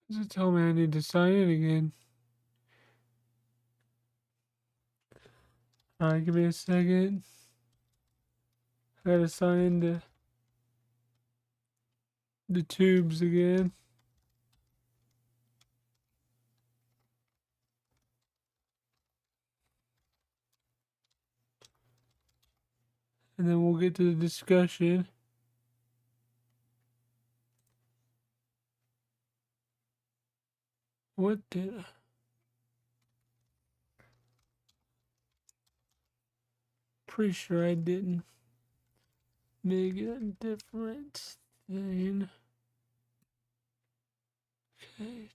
Does it tell me I need to sign in again? Alright, give me a second. I gotta sign into the tubes again. And then we'll get to the discussion. What did I... Pretty sure I didn't make it a different thing. Okay.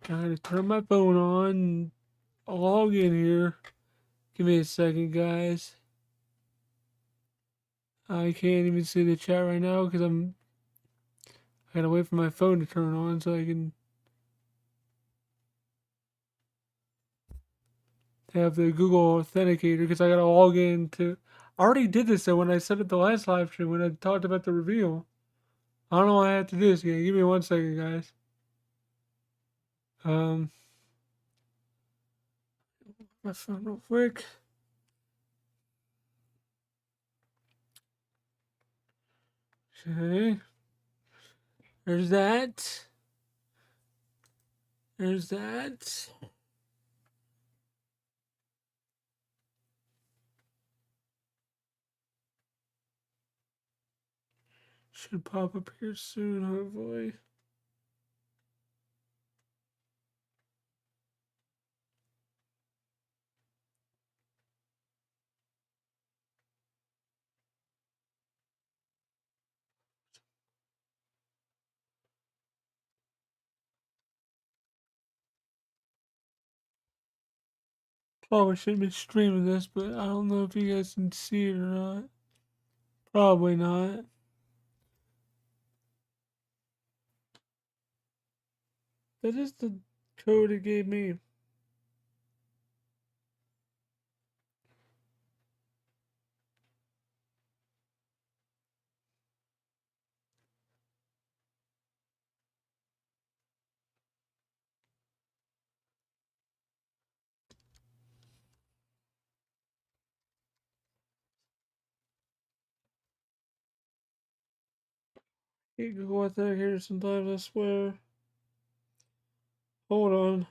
Gotta turn my phone on. I'll log in here. Give me a second, guys. I can't even see the chat right now because I gotta wait for my phone to turn on so I can have the Google Authenticator because I gotta log in to. I already did this though when I said it the last live stream when I talked about the reveal. I don't know why I have to do this again. Give me 1 second, guys. My phone real quick. Okay. There's that. There's that. Should pop up here soon, hopefully. Probably shouldn't be streaming this, but I don't know if you guys can see it or not. Probably not. That is the code it gave me. You can go out there here sometimes, I swear. Hold on.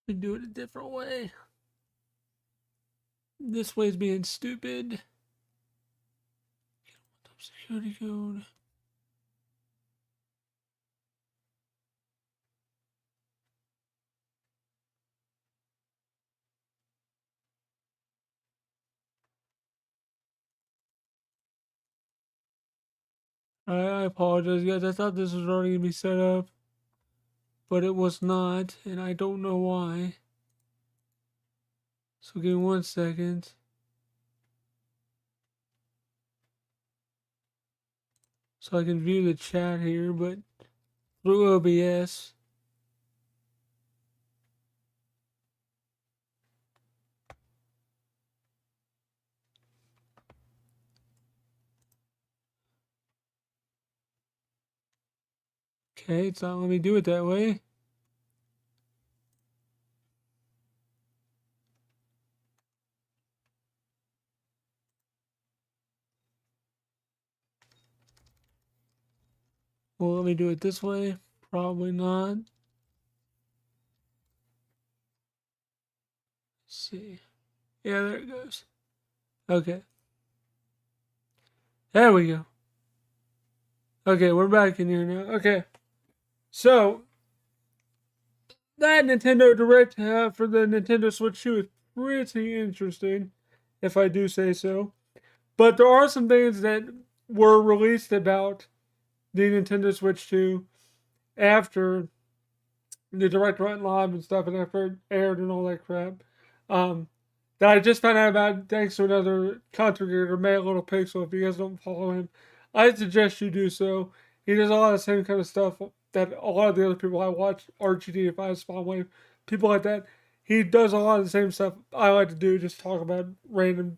We do it a different way. This way's being stupid. Security code. I apologize, guys. I thought this was already gonna be set up, but it was not, and I don't know why. So give me 1 second. So I can view the chat here, but through OBS. Okay, it's not letting me do it that way. Well, let me do it this way. Probably not. Let's see. Yeah, there it goes. Okay. There we go. Okay, we're back in here now. Okay. So, that Nintendo Direct for the Nintendo Switch 2 is pretty interesting. if I do say so. But there are some things that were released about the Nintendo Switch 2 after the Direct Went Live and stuff, and after it aired and all that crap. Um, that I just found out about thanks to another content creator, Mad Little Pixel. If you guys don't follow him, I suggest you do so. He does a lot of the same kind of stuff that a lot of the other people I watch, RGD5, Spawnwave, people like that. He does a lot of the same stuff I like to do, just talk about random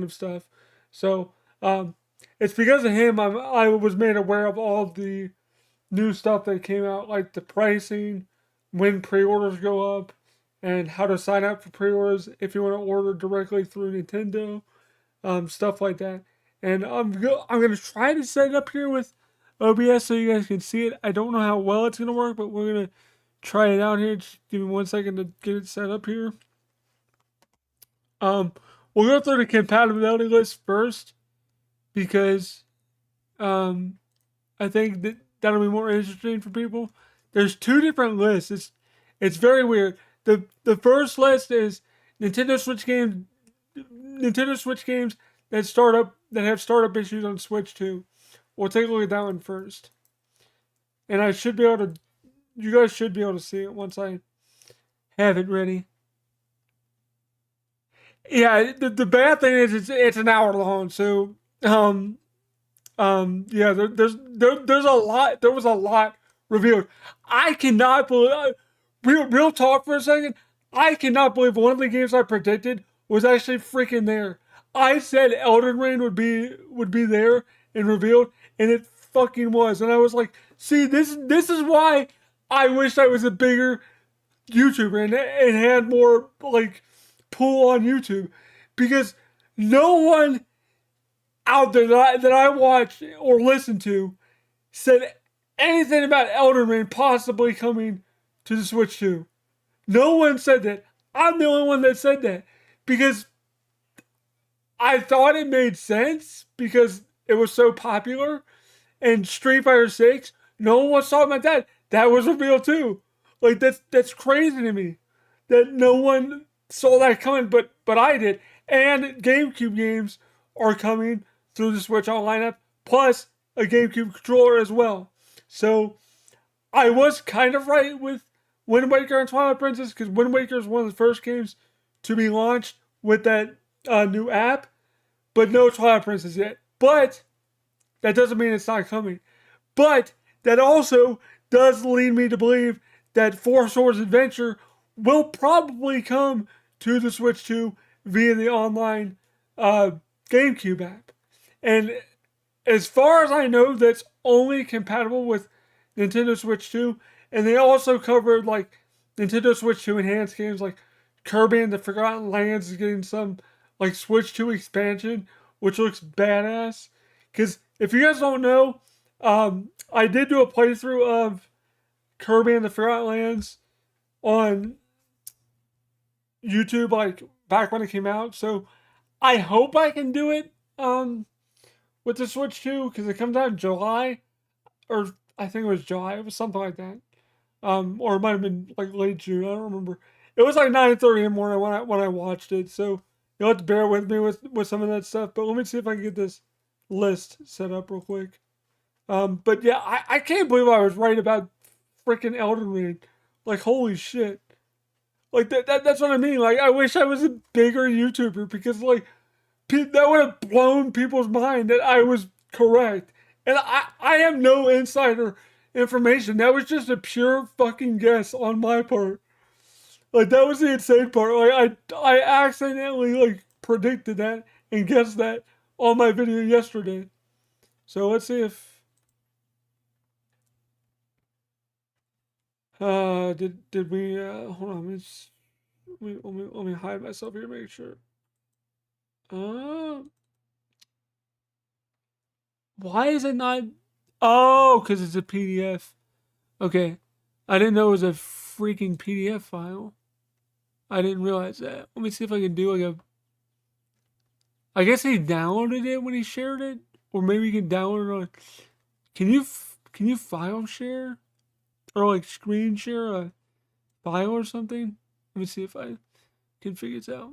stuff. So it's because of him I was made aware of all the new stuff that came out, like the pricing, when pre-orders go up, and how to sign up for pre-orders if you want to order directly through Nintendo, stuff like that. And I'm gonna try to set it up here with OBS so you guys can see it. I don't know how well it's gonna work, but we're gonna try it out here. Just give me 1 second to get it set up here. Um, we'll go through the compatibility list first because I think that'll be more interesting for people. There's two different lists. It's very weird. The first list is Nintendo Switch games Nintendo Switch games that have startup issues on Switch 2. We'll take a look at that one first. And I should be able to you guys should be able to see it once I have it ready. Yeah, the bad thing is it's an hour long, so yeah, there's a lot. There was a lot revealed. I cannot believe. Real talk for a second. I cannot believe one of the games I predicted was actually freaking there. I said Elden Ring would be there and revealed, and it fucking was. And I was like, see, this is why I wish I was a bigger YouTuber and had more like pull on YouTube, because no one out there that I watched or listened to said anything about Elden Ring possibly coming to the Switch 2. No one said that. I'm the only one that said that because I thought it made sense because it was so popular. And Street Fighter 6, no one was talking about that. That was revealed too. Like that's crazy to me that no one saw that coming, but I did. And GameCube games are coming through the Switch Online app, plus a GameCube controller as well. So I was kind of right with Wind Waker and Twilight Princess, because Wind Waker is one of the first games to be launched with that new app, but no Twilight Princess yet. But that doesn't mean it's not coming. But that also does lead me to believe that Four Swords Adventure will probably come to the Switch 2 via the online GameCube app. And as far as I know, that's only compatible with Nintendo Switch 2. And they also covered like Nintendo Switch 2 enhanced games like Kirby and the Forgotten Lands is getting some like Switch 2 expansion, which looks badass. Because if you guys don't know, I did do a playthrough of Kirby and the Forgotten Lands on YouTube, like back when it came out. So I hope I can do it with the Switch 2 because it comes out in July, or I think it was July. It was something like that. Or it might have been like late June. I don't remember. It was like 9:30 in the morning when I watched it. So you'll have to bear with me with some of that stuff. But let me see if I can get this list set up real quick. But yeah, I can't believe I was right about freaking Elden Ring. Like holy shit. Like that's what I mean. Like I wish I was a bigger YouTuber because like that would have blown people's mind that I was correct. And I have no insider information. That was just a pure fucking guess on my part. Like that was the insane part. Like I accidentally like predicted that and guessed that on my video yesterday. So let's see if did we hold on, let me hide myself here, make sure. Uh why is it not? Oh, because it's a PDF. Okay. I didn't know it was a freaking PDF file. I didn't realize that. Let me see if I can do like a. I guess he downloaded it when he shared it, or maybe you can download it on. Can you file share, or like screen share a file or something? Let me see if I can figure it out.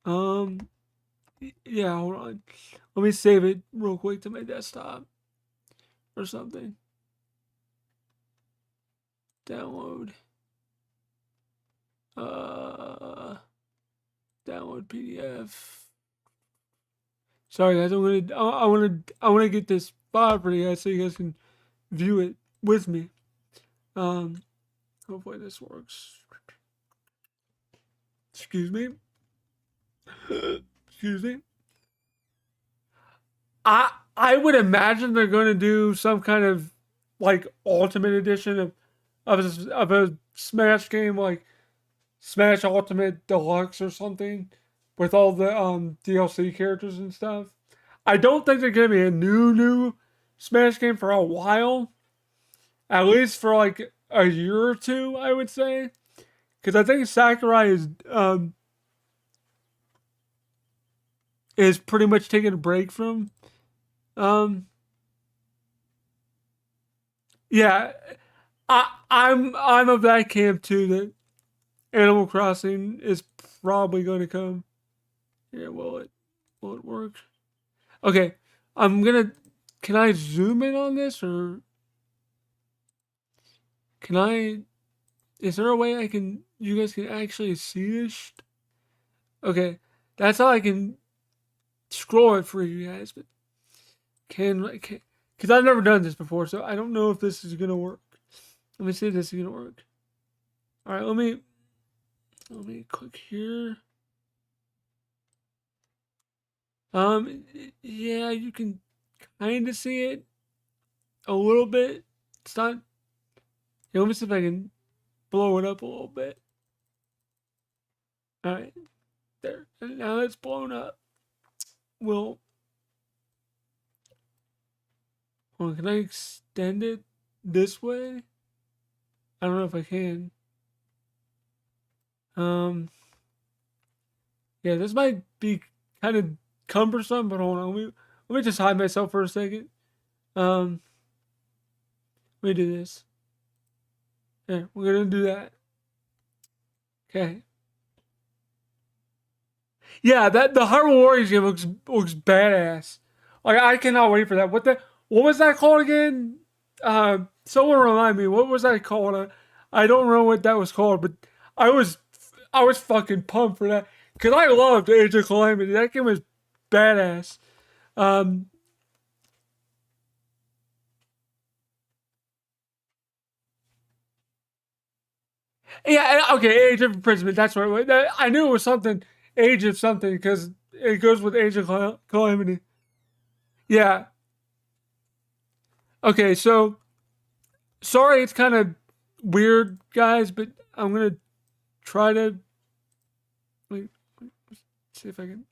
Um, yeah, hold on. Let me save it real quick to my desktop or something. Download. Uh, download PDF. Sorry guys, I want to get this file for you guys so you guys can view it with me. Hopefully this works. Excuse me. Excuse me. I would imagine they're going to do some kind of like ultimate edition of a Smash game, like Smash Ultimate Deluxe or something, with all the DLC characters and stuff. I don't think there's gonna be a new Smash game for a while, at least for like a year or two, I would say, because I think Sakurai is pretty much taking a break from um yeah. I'm of that camp too that Animal Crossing is probably going to come. Yeah, will it work? Okay, I'm gonna. Can I zoom in on this or can I? Is there a way I can? You guys can actually see this? Okay, that's how I can scroll it for you guys. But because I've never done this before, so I don't know if this is gonna work. Let me see if this is gonna work. All right, let me click here. Yeah, you can kind of see it a little bit. It's not. Yeah, let me see if I can blow it up a little bit. All right, there. And now it's blown up. Well, hold on, can I extend it this way? I don't know if I can. Um, yeah, this might be kind of cumbersome, but hold on. Let me just hide myself for a second. Um, let me do this. Yeah, we're gonna do that. Okay. Yeah, that the Hyrule Warriors game looks badass. Like I cannot wait for that. What was that called again? Someone remind me. What was that called? I don't know what that was called, but I was I was fucking pumped for that because I loved Age of Calamity. That game was badass. Um, yeah, okay, Age of Imprisonment. That's right. I knew it was something Age of something because it goes with Age of Calamity. Yeah. Okay, so sorry, it's kind of weird, guys, but I'm gonna try to wait, see if I can.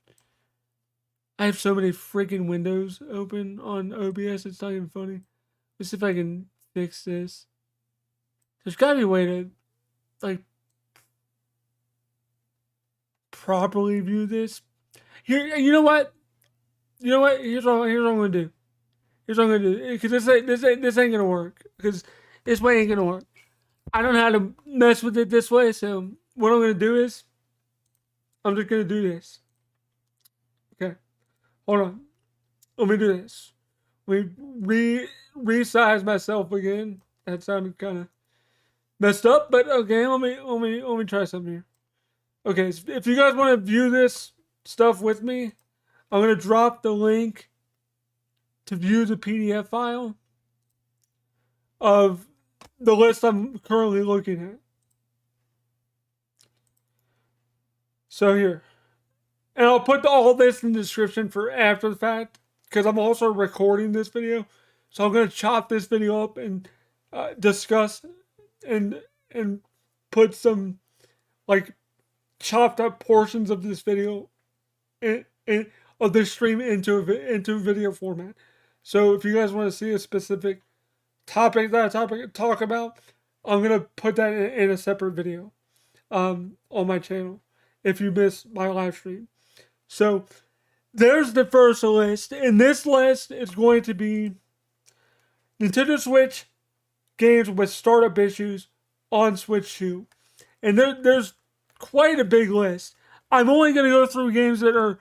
I have so many freaking windows open on OBS. It's not even funny. Let's see if I can fix this. There's gotta be a way to like properly view this. Here, you know what? You know what? Here's what I'm gonna do. Here's what I'm gonna do. Because this ain't gonna work. Because this way ain't gonna work. I don't know how to mess with it this way. So what I'm gonna do is I'm just gonna do this. Okay. Hold on. Let me do this. We resize myself again. That sounded kind of messed up, but okay. Let me try something here. Okay, so if you guys want to view this stuff with me, I'm gonna drop the link to view the PDF file of the list I'm currently looking at. So here, and I'll put all this in the description for after the fact because I'm also recording this video. So I'm gonna chop this video up and discuss and and put some like chopped up portions of this video in of this stream into video format. So if you guys want to see a specific topic that I talk about, I'm gonna put that in a separate video on my channel if you miss my live stream. So there's the first list. In this list is going to be Nintendo Switch games with startup issues on Switch 2. And there's quite a big list. I'm only going to go through games that are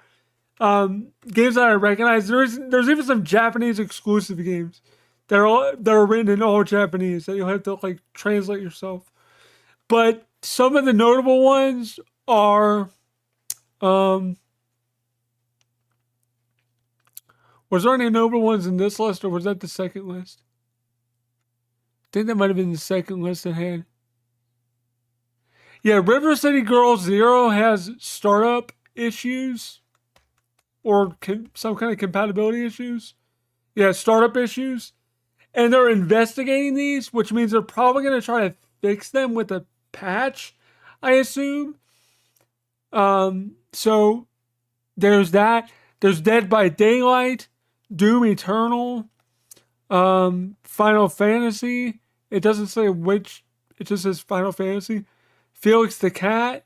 games that I recognize. There's even some Japanese exclusive games that are written in all Japanese that you'll have to like translate yourself. But some of the notable ones are um, was there any notable ones in this list, or was that the second list? I think that might have been the second list it had. Yeah, River City Girls Zero has startup issues or some kind of compatibility issues. Yeah, startup issues. And they're investigating these, which means they're probably going to try to fix them with a patch, I assume. So there's that. There's Dead by Daylight, Doom Eternal, Final Fantasy. It doesn't say which. It just says Final Fantasy. Felix the Cat.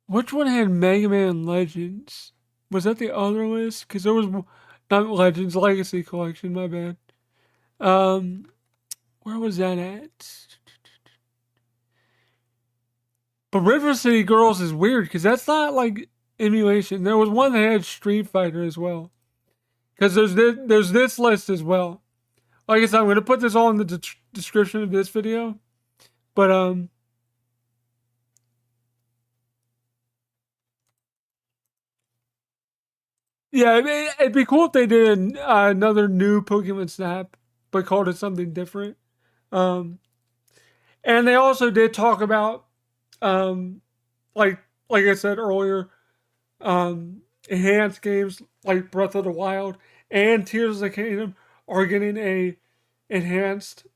Which one had Mega Man Legends? Was that the other list? Because there was not Legends Legacy Collection. My bad. Where was that at? But River City Girls is weird because that's not like emulation. There was one that had Street Fighter as well. Because there's this list as well. Like I said, I'm going to put this all in the description of this video. But yeah, it'd be cool if they did another new Pokemon Snap, but called it something different. Um, and they also did talk about, um, like I said earlier, enhanced games like Breath of the Wild and Tears of the Kingdom are getting a enhanced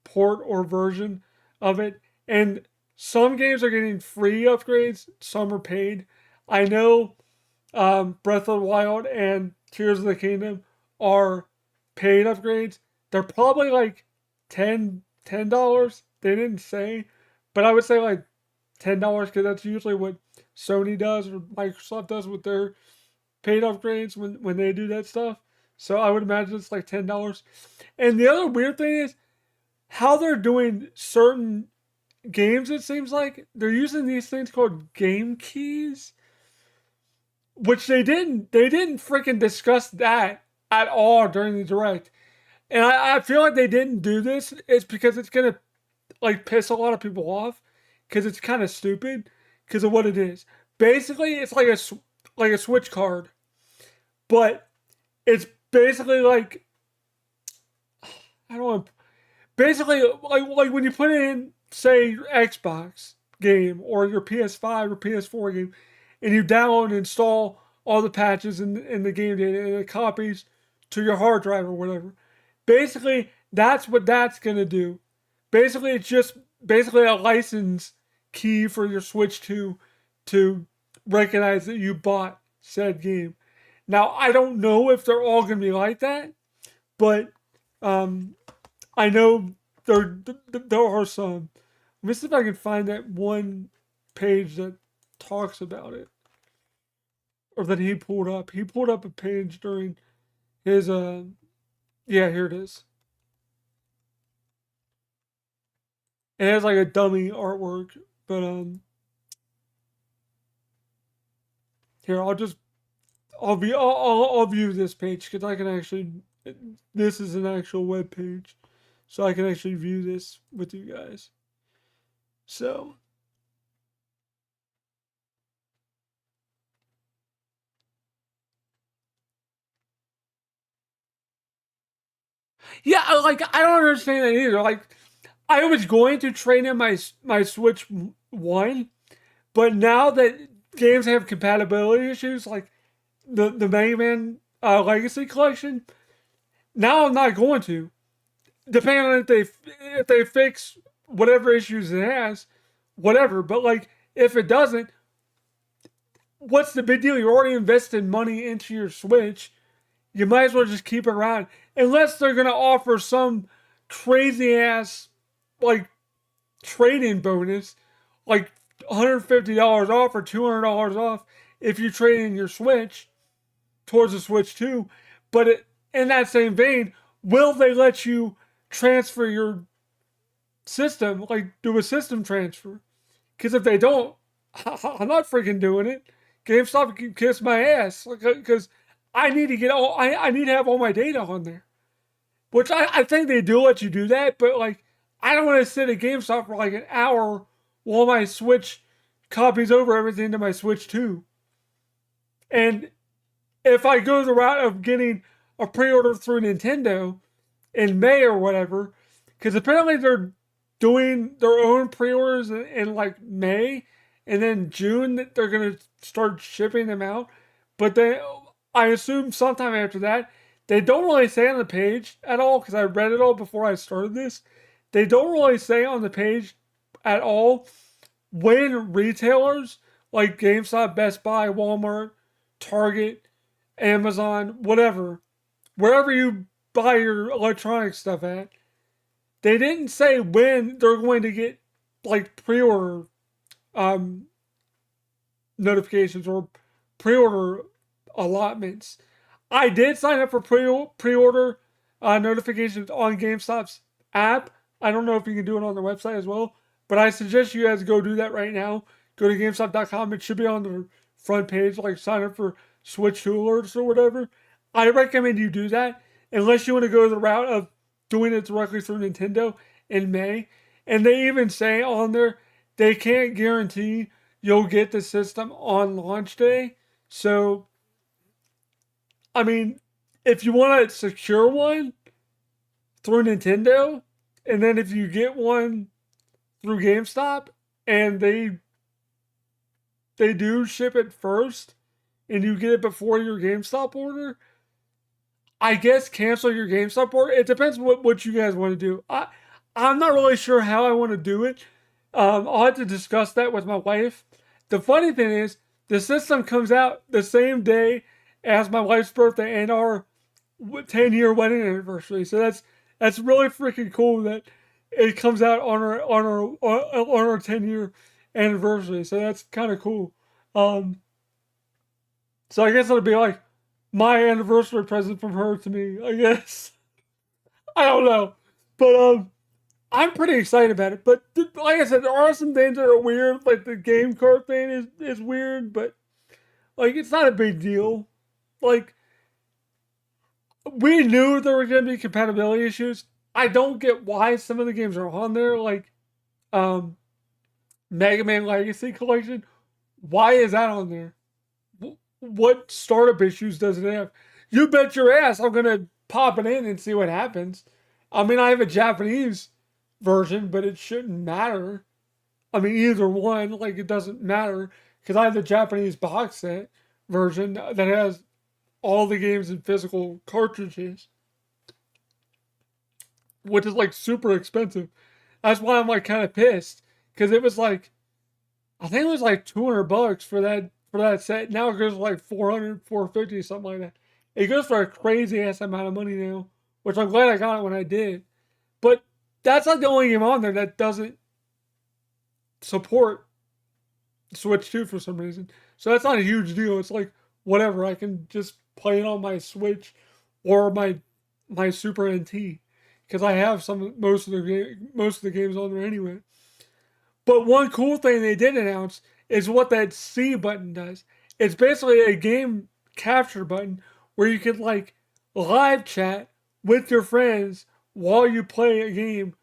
port or version of it. And some games are getting free upgrades, some are paid. I know Breath of the Wild and Tears of the Kingdom are paid upgrades. They're probably like $10. They didn't say, but I would say like $10 because that's usually what Sony does or Microsoft does with their paid upgrades when they do that stuff. So I would imagine it's like $10. And the other weird thing is how they're doing certain games. It seems like they're using these things called game keys, which they didn't freaking discuss that at all during the direct. And I feel like they didn't do this. It's because it's gonna like piss a lot of people off because it's kind of stupid because of what it is. Basically, it's like a Switch card, but it's basically like I don't know. Basically, like when you put in say your Xbox game or your PS5 or PS4 game, and you download and install all the patches in the game data and it copies to your hard drive or whatever. Basically, that's what that's gonna do. Basically, it's just basically a license key for your Switch to recognize that you bought said game. Now, I don't know if they're all gonna be like that, but um, I know there are some. Let me see if I can find that one page that talks about it or that he pulled up. He pulled up a page during his yeah, here it is. It has like a dummy artwork, but here I'll view this page because I can actually this is an actual web page, so I can actually view this with you guys. So yeah, like I don't understand that either. Like I was going to trade in my Switch One, but now that games have compatibility issues, like the Mega Man Legacy Collection, now I'm not going to. Depending on if they fix whatever issues it has, whatever. But like if it doesn't, what's the big deal? You already invested money into your Switch. You might as well just keep it around, unless they're gonna offer some crazy ass like trade-in bonus, like $150 off or $200 off if you trade in your Switch towards the Switch 2. But in that same vein, will they let you transfer your system, like do a system transfer. Because if they don't, I'm not freaking doing it. GameStop can kiss my ass. Because I need to get I need to have all my data on there. Which I think they do let you do that, but like I don't want to sit at GameStop for like an hour while my Switch copies over everything to my Switch 2. And if I go the route of getting a pre-order through Nintendo in May or whatever, because apparently they're doing their own pre-orders in like May, and then June they're gonna start shipping them out. But they, I assume sometime after that, they don't really say on the page at all because I read it all before I started this. They don't really say on the page at all when retailers like GameStop, Best Buy, Walmart, Target, Amazon, whatever, wherever you buy your electronic stuff at, they didn't say when they're going to get like pre-order um, notifications or pre-order allotments. I did sign up for pre-order notifications on GameStop's app. I don't know if you can do it on their website as well, but I suggest you guys go do that right now. Go to GameStop.com. It should be on the front page, like sign up for Switch 2 alerts or whatever. I recommend you do that unless you want to go the route of doing it directly through Nintendo in May. And they even say on there they can't guarantee you'll get the system on launch day. So, I mean, if you want to secure one through Nintendo, and then if you get one through GameStop and they do ship it first and you get it before your GameStop order, I guess cancel your GameStop order. It depends what you guys want to do. I'm not really sure how I want to do it. I'll have to discuss that with my wife. The funny thing is, the system comes out the same day as my wife's birthday and our 10-year wedding anniversary. So that's really freaking cool that it comes out on our 10-year anniversary. So that's kind of cool. So I guess it'll be like my anniversary present from her to me, I guess. I don't know. But I'm pretty excited about it. But like I said, there are some things that are weird. Like the game card thing is weird, but like it's not a big deal. Like we knew there were gonna be compatibility issues. I don't get why some of the games are on there, like Mega Man Legacy Collection. Why is that on there? What startup issues does it have? You bet your ass I'm gonna pop it in and see what happens. I mean, I have a Japanese version, but it shouldn't matter. I mean, either one, like it doesn't matter because I have the Japanese box set version that has all the games in physical cartridges, which is like super expensive. That's why I'm like kind of pissed because it was like I think it was like $200 for that set. Now it goes for like 400, 450, something like that. It goes for a crazy ass amount of money now, which I'm glad I got it when I did. But that's like the only game on there that doesn't support Switch 2 for some reason. So that's not a huge deal. It's like whatever. I can just play it on my Switch or my Super NT because I have most of the games on there anyway. But one cool thing they did announce is what that C button does. It's basically a game capture button where you can like live chat with your friends while you play a game,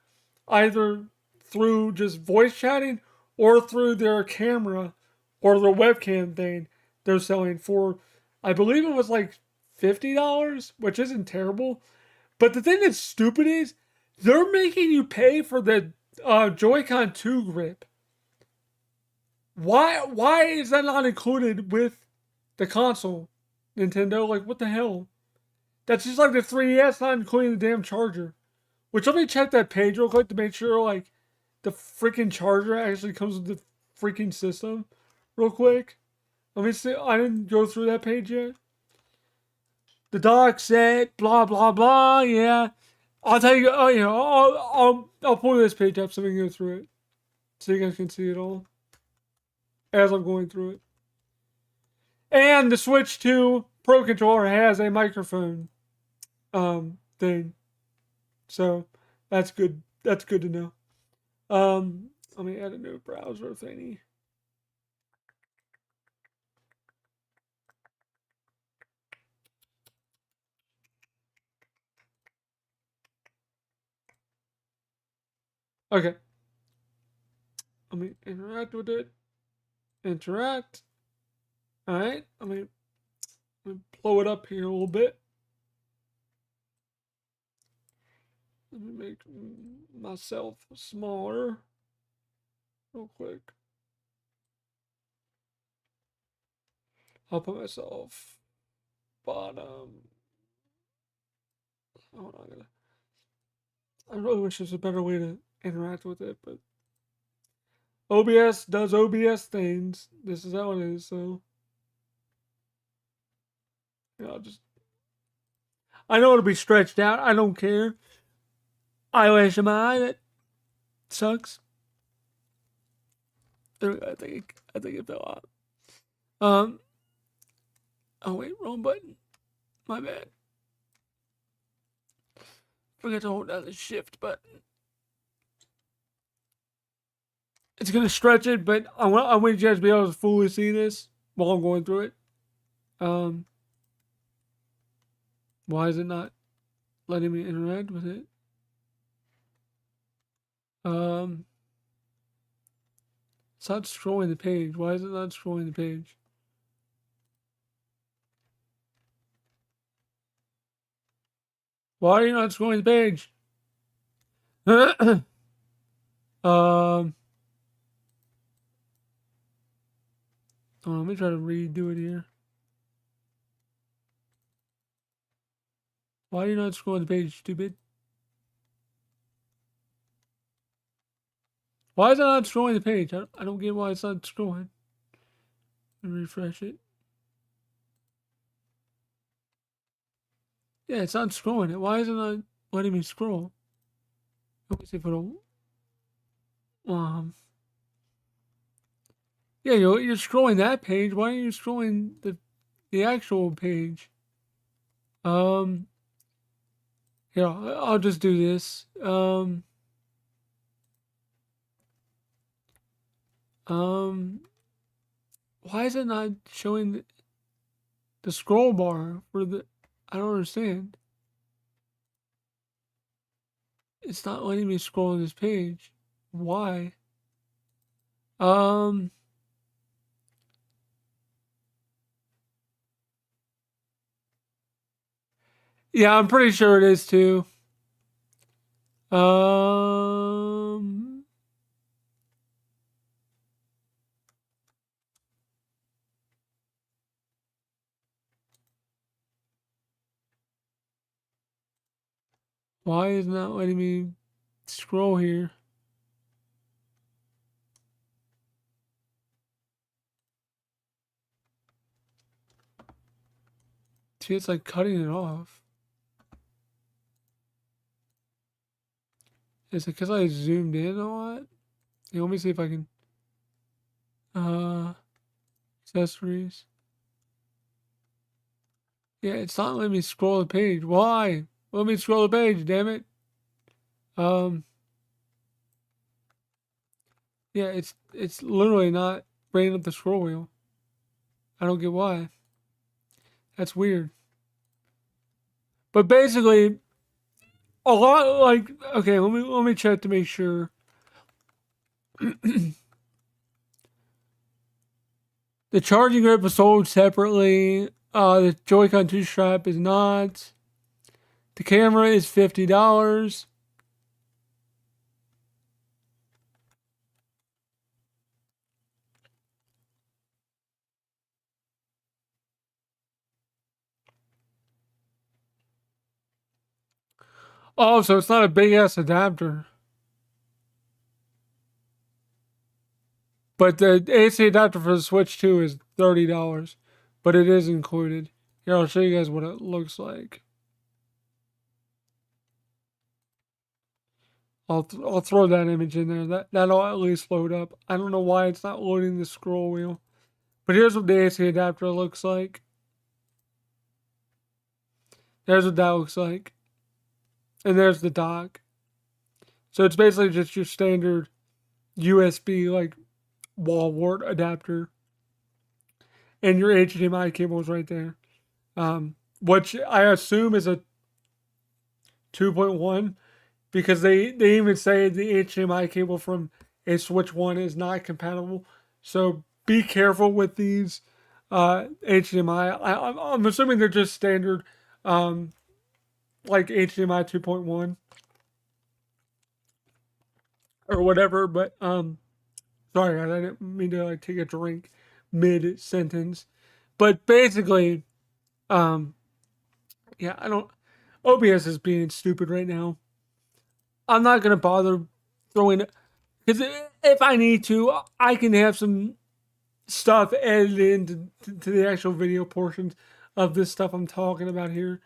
either through just voice chatting or through their camera or their webcam thing they're selling for, I believe it was like $50, which isn't terrible. But the thing that's stupid is they're making you pay for the Joy-Con 2 grip. Why is that not included with the console, Nintendo? Like, what the hell? That's just like the 3DS not including the damn charger. Which, let me check that page real quick to make sure, like, the freaking charger actually comes with the freaking system. Real quick. Let me see. I didn't go through that page yet. The dock set, blah, blah, blah, yeah. I'll tell you, oh, you know, I'll pull this page up so we can go through it. So you guys can see it all. As I'm going through it. And the Switch 2 Pro Controller has a microphone thing. So That's good. That's good to know. Let me add a new browser thingy. Okay. Let me interact with it. Interact. All right. Let me blow it up here a little bit. Let me make myself smaller real quick. I'll put myself bottom. Hold on. I really wish there's a better way to interact with it, but OBS does OBS things. This is how it is, so yeah, I know it'll be stretched out. I don't care. Eyelash in my eye, that sucks. I think it fell out. Oh wait, wrong button. My bad. Forget to hold down the shift button. It's gonna stretch it, but I want you guys to be able to fully see this while I'm going through it. Why is it not letting me interact with it? It's not scrolling the page. Why is it not scrolling the page? Why are you not scrolling the page? Let me try to redo it here. Why are you not scrolling the page, stupid? Why is it not scrolling the page? I don't get why it's not scrolling. Let me refresh it. Yeah, it's not scrolling it. Why is it not letting me scroll? Let me see if it'll. Yeah, you're scrolling that page. Why aren't you scrolling the actual page? Yeah, I'll just do this. Why is it not showing the scroll bar for the? I don't understand. It's not letting me scroll this page. Why? Yeah, I'm pretty sure it is too. Why is it not letting me scroll here? See, it's like cutting it off. Is it because I zoomed in a lot? Yeah, let me see if I can. Accessories. Yeah, it's not letting me scroll the page. Why? Let me scroll the page, damn it. Yeah, it's literally not bringing up the scroll wheel. I don't get why. That's weird. But basically, a lot like okay, let me check to make sure. The charging grip is sold separately. The Joy-Con 2 strap is not. The camera is $50. Oh, so it's not a big ass adapter. But the AC adapter for the Switch 2 is $30. But it is included. Here, I'll show you guys what it looks like. I'll throw that image in there. That'll at least load up. I don't know why it's not loading the scroll wheel. But here's what the AC adapter looks like. There's what that looks like. And there's the dock. So it's basically just your standard USB like wall wart adapter, and your HDMI cable is right there. Which I assume is a 2.1 because they even say the HDMI cable from a Switch 1 is not compatible. So be careful with these HDMI. I'm assuming they're just standard like HDMI 2.1 or whatever. But sorry, I didn't mean to like take a drink mid sentence. But basically, um, yeah, I don't. OBS is being stupid right now. I'm not gonna bother throwing it because if I need to, I can have some stuff edited into to the actual video portions of this stuff I'm talking about here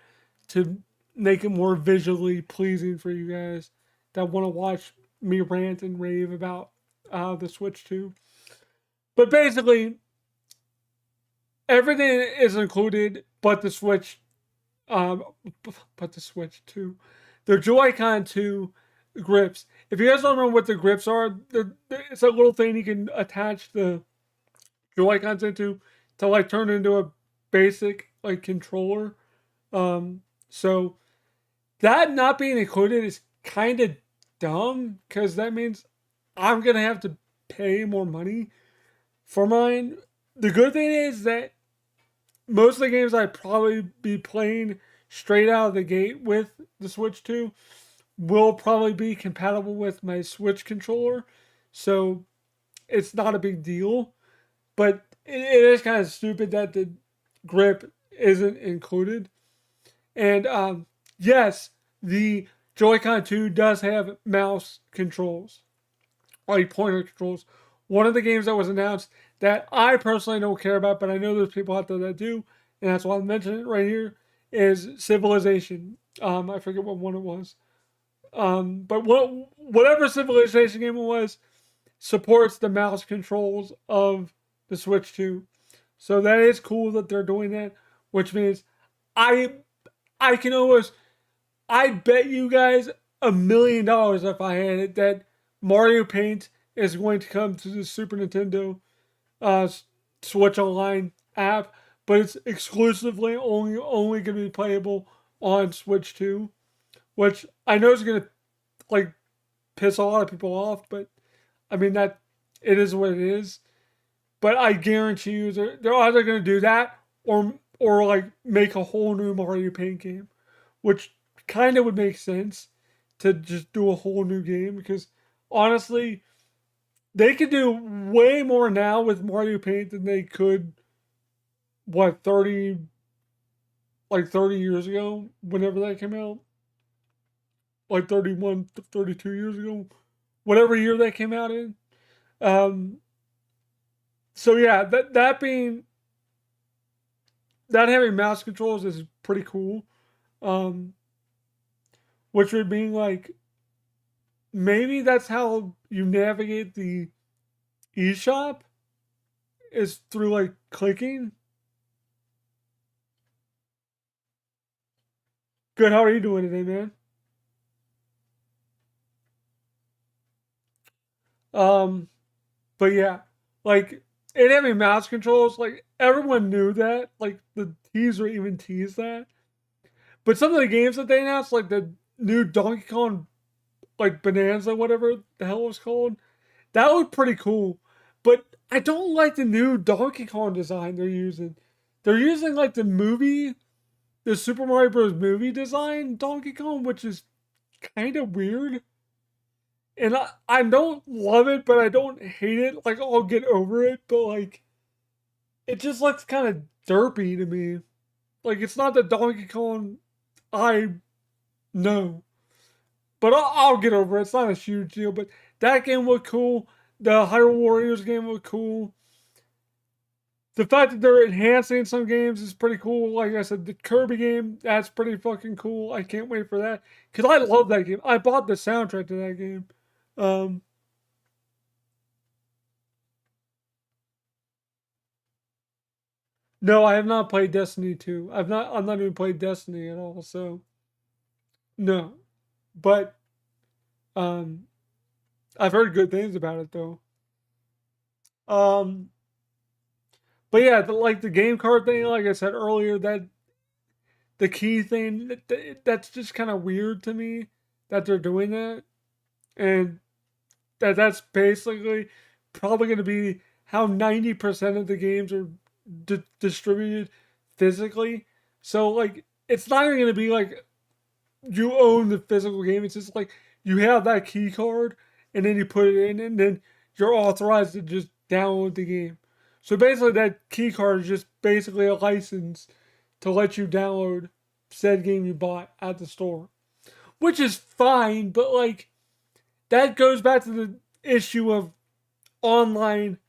to make it more visually pleasing for you guys that want to watch me rant and rave about the Switch 2. But basically, everything is included, but the Switch, um, but the Switch 2, the Joy-Con 2 grips. If you guys don't know what the grips are, it's a little thing you can attach the Joy-Cons into to like turn it into a basic like controller. So that not being included is kind of dumb because that means I'm gonna have to pay more money for mine. The good thing is that most of the games I'd probably be playing straight out of the gate with the Switch 2 will probably be compatible with my Switch controller. So it's not a big deal. But it is kind of stupid that the grip isn't included. And yes, the Joy-Con 2 does have mouse controls, like pointer controls. One of the games that was announced that I personally don't care about, but I know there's people out there that do, and that's why I'm mentioning it right here, is Civilization. I forget what one it was. But whatever Civilization game it was supports the mouse controls of the Switch 2. So that is cool that they're doing that, which means I I can almost I bet you guys $1 million if I had it that Mario Paint is going to come to the Super Nintendo uh, Switch Online app, but it's exclusively only going to be playable on Switch 2, which I know is going to like piss a lot of people off, but I mean that it is what it is. But I guarantee you they're either going to do that or like make a whole new Mario Paint game, which kind of would make sense to just do a whole new game because honestly, they could do way more now with Mario Paint than they could what 30 years ago whenever that came out. Like 31 32 years ago, whatever year that came out in. Um so yeah, that having mouse controls is pretty cool. Um which would mean like maybe that's how you navigate the eShop is through like clicking. Good, how are you doing today, man? Um, but yeah, like it having mouse controls, like everyone knew that. Like the teaser even teased that. But some of the games that they announced, like the new Donkey Kong, like Bonanza, whatever the hell it was called, that looked pretty cool. But I don't like the new Donkey Kong design they're using. They're using like the Super Mario Bros. Movie design Donkey Kong, which is kind of weird. And I don't love it, but I don't hate it. Like, I'll get over it, but like, it just looks kind of derpy to me. Like, it's not the Donkey Kong I know. But I'll get over it. It's not a huge deal. But that game looked cool. The Hyrule Warriors game looked cool. The fact that they're enhancing some games is pretty cool. Like I said, the Kirby game, that's pretty fucking cool. I can't wait for that. Because I love that game. I bought the soundtrack to that game. Um, no, I have not played Destiny 2. I'm not even played Destiny at all, so no. But Um, I've heard good things about it though. Um, but yeah, like the game card thing, like I said earlier, that the key thing, that's just kind of weird to me that they're doing that, and that's basically probably going to be how 90% of the games are distributed physically. So like, it's not even going to be like you own the physical game. It's just like you have that key card, and then you put it in, and then you're authorized to just download the game. So basically, that key card is just basically a license to let you download said game you bought at the store, which is fine. But like that goes back to the issue of online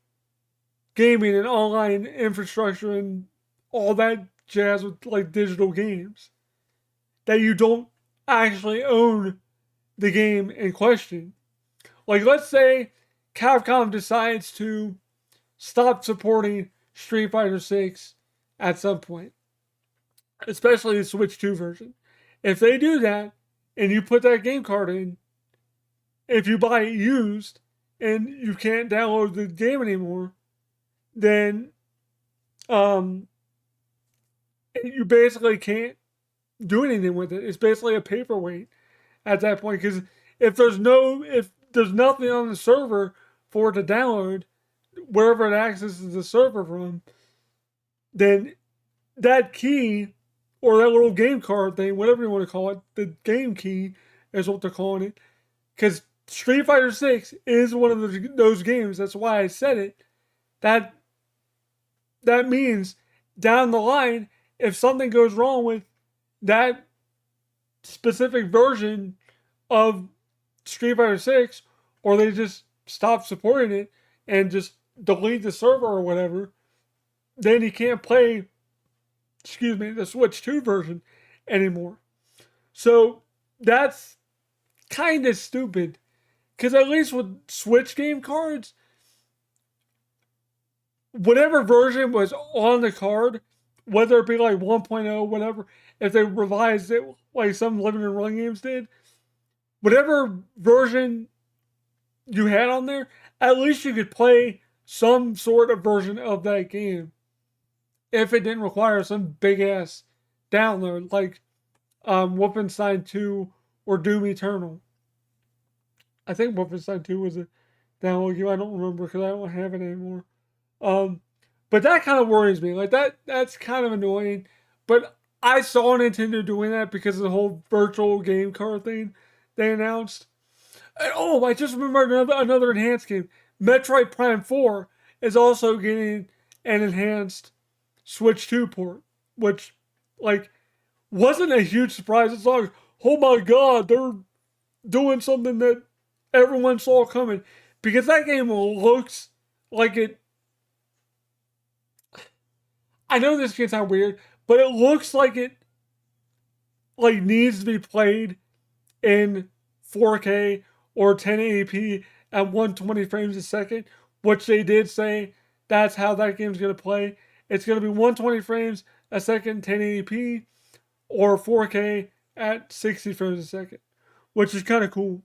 gaming and online infrastructure and all that jazz with like digital games, that you don't actually own the game in question. Like, let's say Capcom decides to stop supporting Street Fighter 6 at some point, especially the Switch 2 version. If they do that and you put that game card in, if you buy it used and you can't download the game anymore, then um, you basically can't do anything with it. It's basically a paperweight at that point, because if there's nothing on the server for it to download, wherever it accesses the server from, then that key or that little game card thing, whatever you want to call it, the game key is what they're calling it, because Street Fighter 6 is one of those games. That's why I said it. That that means down the line, if something goes wrong with that specific version of Street Fighter 6, or they just stop supporting it and just delete the server or whatever, then you can't play, the Switch 2 version anymore. So that's kind of stupid. Because at least with Switch game cards, whatever version was on the card, whether it be like 1.0, whatever, if they revised it like some limited run games did, whatever version you had on there, at least you could play some sort of version of that game if it didn't require some big ass download like Wolfenstein 2 or Doom Eternal. I think Wolfenstein 2 was a download game. I don't remember because I don't have it anymore. Um, but that kind of worries me. Like that's kind of annoying. But I saw Nintendo doing that because of the whole virtual game card thing they announced. And, oh, I just remembered another enhanced game. Metroid Prime 4 is also getting an enhanced Switch 2 port, which, like, wasn't a huge surprise. It's like, oh my god, they're doing something that everyone saw coming. Because that game looks like it. I know this can sound weird, but it looks like it like needs to be played in 4K or 1080p at 120 frames a second, which they did say that's how that game's going to play. It's going to be 120 frames a second, 1080p, or 4K at 60 frames a second, which is kind of cool.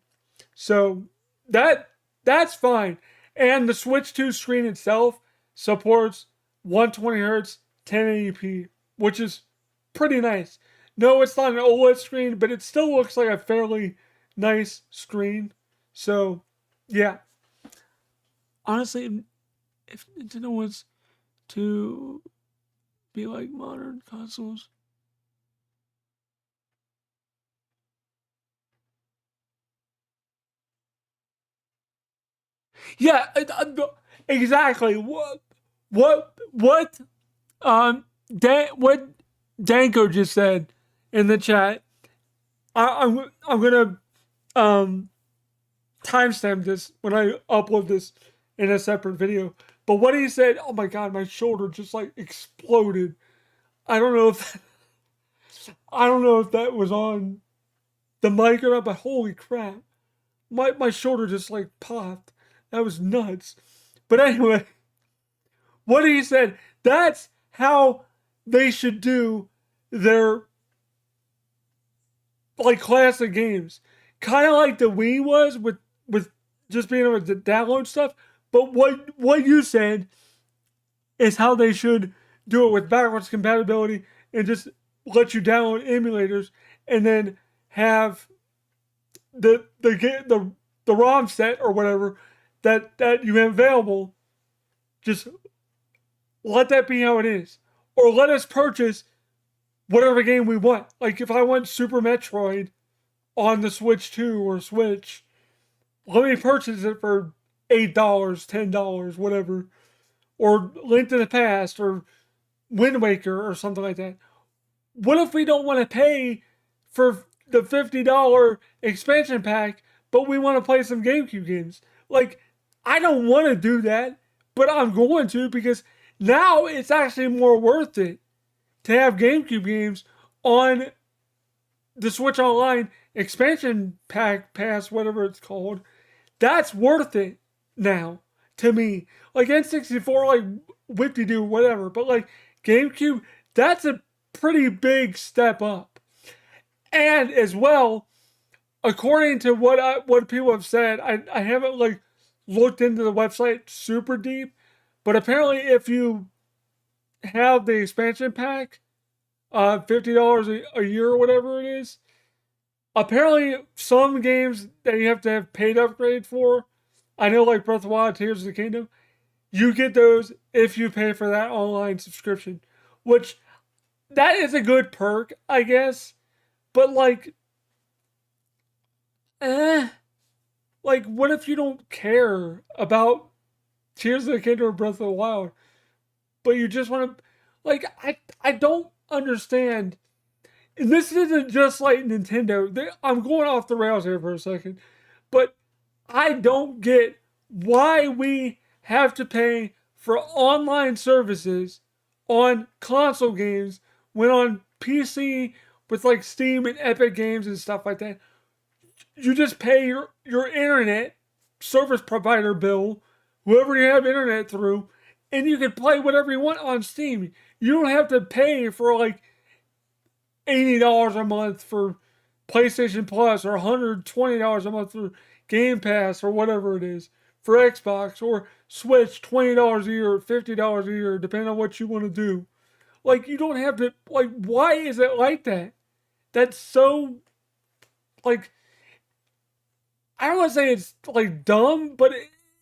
So that's fine. And the Switch 2 screen itself supports 120 hertz, 1080p, which is pretty nice. No, it's not an OLED screen, but it still looks like a fairly nice screen. So, yeah. Honestly, if Nintendo wants to be like modern consoles. Yeah, exactly. What, what Danko just said in the chat. I'm gonna um timestamp this when I upload this in a separate video. But what he said, oh my god, my shoulder just like exploded. I don't know if I don't know if that was on the mic or not, but holy crap. My shoulder just like popped. That was nuts. But anyway, what he said, that's how they should do their like classic games. kind of like the Wii was with just being able to download stuff. But what you said is how they should do it with backwards compatibility and just let you download emulators and then have the ROM set or whatever that you have available. Just let that be how it is, or let us purchase whatever game we want. Like if I want Super Metroid on the Switch 2 or Switch, let me purchase it for $8, $10, whatever, or Link to the Past or Wind Waker or something like that. What if we don't want to pay for the $50 expansion pack, but we want to play some GameCube games? Like, I don't want to do that, but I'm going to because now it's actually more worth it to have GameCube games on the Switch Online expansion pack pass, whatever it's called. That's worth it now to me. Like N64, like whip-de-doo, whatever. But like GameCube, that's a pretty big step up. And as well, according to what people have said, I haven't like looked into the website super deep, but apparently if you have the expansion pack, $50 a year or whatever it is, apparently some games that you have to have paid upgrade for, I know like Breath of the Wild, Tears of the Kingdom, you get those if you pay for that online subscription, which that is a good perk, I guess. But like, eh, like what if you don't care about Tears of the Kingdom or Breath of the Wild, but you just want to, like, I don't understand. And this isn't just like Nintendo. I'm going off the rails here for a second, but I don't get why we have to pay for online services on console games when on PC with like Steam and Epic Games and stuff like that, you just pay your internet service provider bill, whoever you have internet through, and you can play whatever you want on Steam. You don't have to pay for like $80 a month for PlayStation Plus or $120 a month for Game Pass or whatever it is for Xbox or Switch, $20 a year, $50 a year, depending on what you want to do. Like, you don't have to, like, why is it like that? That's so, like, I don't want to say it's, like, dumb, but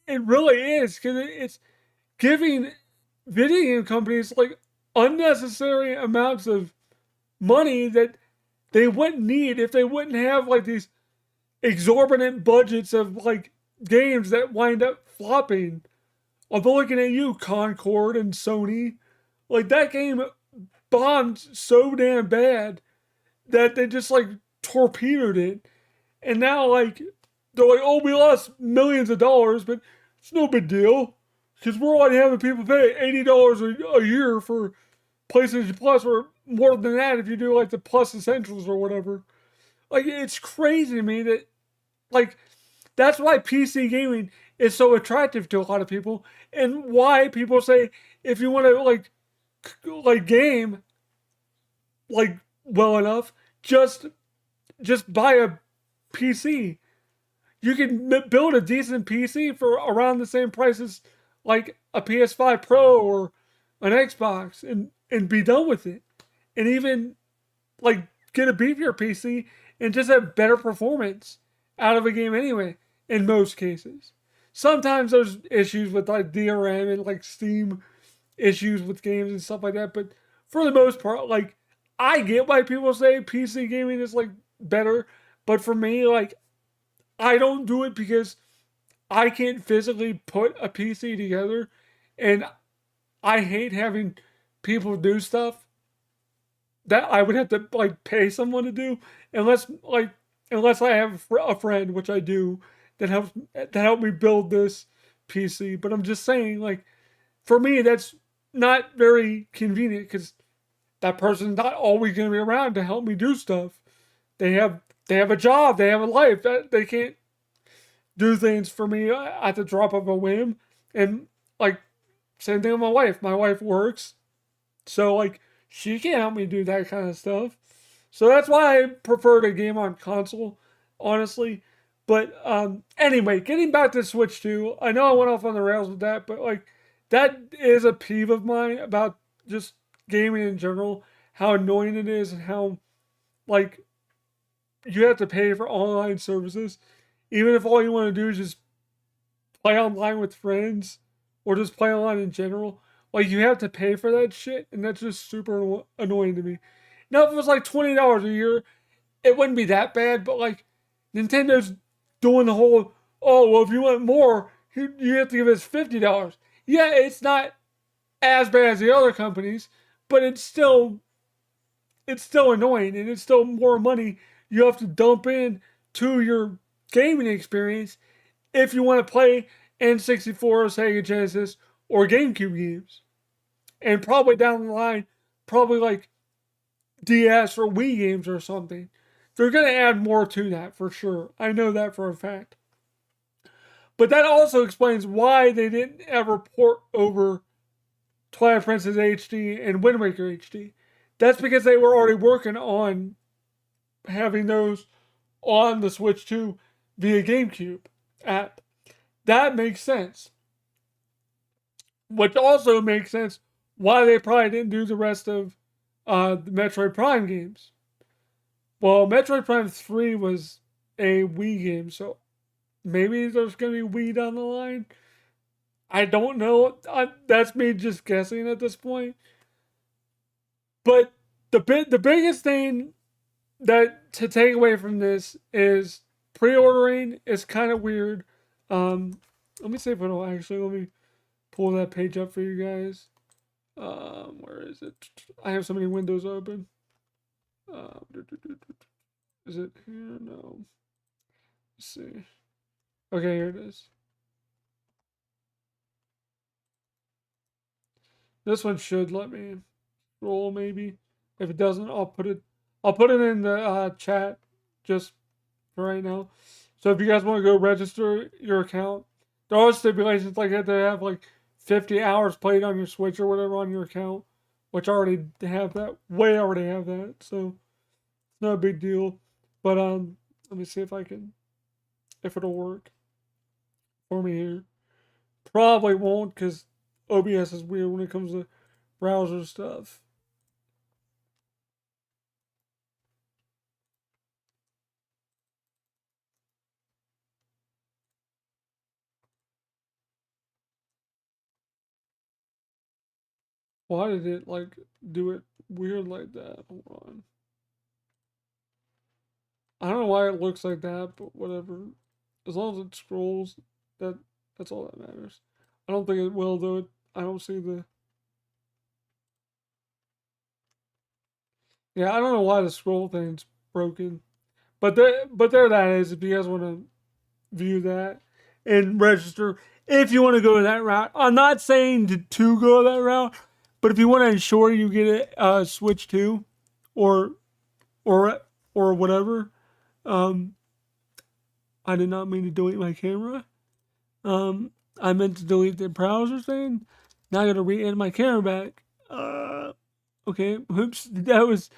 it really is, because it's giving video game companies, like, unnecessary amounts of money that they wouldn't need if they wouldn't have, like, these exorbitant budgets of, like, games that wind up flopping. Although looking at you, Concord and Sony, like, that game bombed so damn bad that they just like torpedoed it, and now like they're like, oh, we lost millions of dollars, but it's no big deal because we're already having people pay $80 a year for PlayStation Plus, or more than that if you do like the Plus Essentials or whatever. Like, it's crazy to me that like that's why PC gaming is so attractive to a lot of people, and why people say if you want to like game like well enough, just buy a PC. You can build a decent PC for around the same price as like a PS5 Pro or an Xbox, and be done with it. And even like get a beefier PC and just have better performance out of a game anyway, in most cases. Sometimes there's issues with like DRM and like Steam issues with games and stuff like that, but for the most part, like, I get why people say PC gaming is like better, but for me, like, I don't do it because I can't physically put a PC together, and I hate having people do stuff that I would have to like pay someone to do, unless I have a friend, which I do, that help me build this PC. But I'm just saying, like, for me, that's not very convenient because that person's not always going to be around to help me do stuff. They have a job, they have a life. That they can't do things for me at the drop of a whim. And like, same thing with my wife. My wife works, so like she can't help me do that kind of stuff. So that's why I prefer to game on console. honestly. But anyway, getting back to Switch 2, I know I went off on the rails with that, but like that is a peeve of mine about just gaming in general, how annoying it is and how like you have to pay for online services, even if all you want to do is just play online with friends or just play online in general. Like you have to pay for that shit, and that's just super annoying to me. Now, if it was like $20 a year, it wouldn't be that bad. But like Nintendo's doing the whole, oh well, if you want more, you have to give us $50. Yeah, it's not as bad as the other companies, but it's still annoying, and it's still more money you have to dump in to your gaming experience if you want to play N64, Sega Genesis, or GameCube games. And probably down the line, probably like DS or Wii games or something. They're going to add more to that for sure. I know that for a fact. But that also explains why they didn't ever port over Twilight Princess HD and Wind Waker HD. That's because they were already working on having those on the Switch 2 via GameCube app. That makes sense. Which also makes sense why they probably didn't do the rest of the Metroid Prime games. Well, Metroid Prime 3 was a Wii game, so maybe there's going to be Wii down the line. I don't know. That's me just guessing at this point. But the biggest thing that to take away from this is pre-ordering is kind of weird. Let me see if it'll actually let me pull that page up for you guys. Where is it? I have so many windows open. Is it here? No. Let's see. Okay, here it is. This one should let me scroll maybe. If it doesn't, I'll put it in the chat just for right now. So if you guys want to go register your account, there are stipulations like that. They have like 50 hours played on your Switch or whatever on your account, which already have that. Way already have that. So it's not a big deal. But let me see if it'll work for me here. Probably won't because OBS is weird when it comes to browser stuff. Why did it like do it weird like that? Hold on. I don't know why it looks like that, but whatever. As long as it scrolls, that's all that matters. I don't think it will though. I don't see the. Yeah, I don't know why the scroll thing's broken, but there that is. If you guys want to view that and register, if you want to go that route, I'm not saying to go that route, but if you want to ensure you get it Switch 2 or or or whatever, um, I did not mean to delete my camera. I meant to delete the browser thing. Now I gotta re-add my camera back. Okay. Oops. That was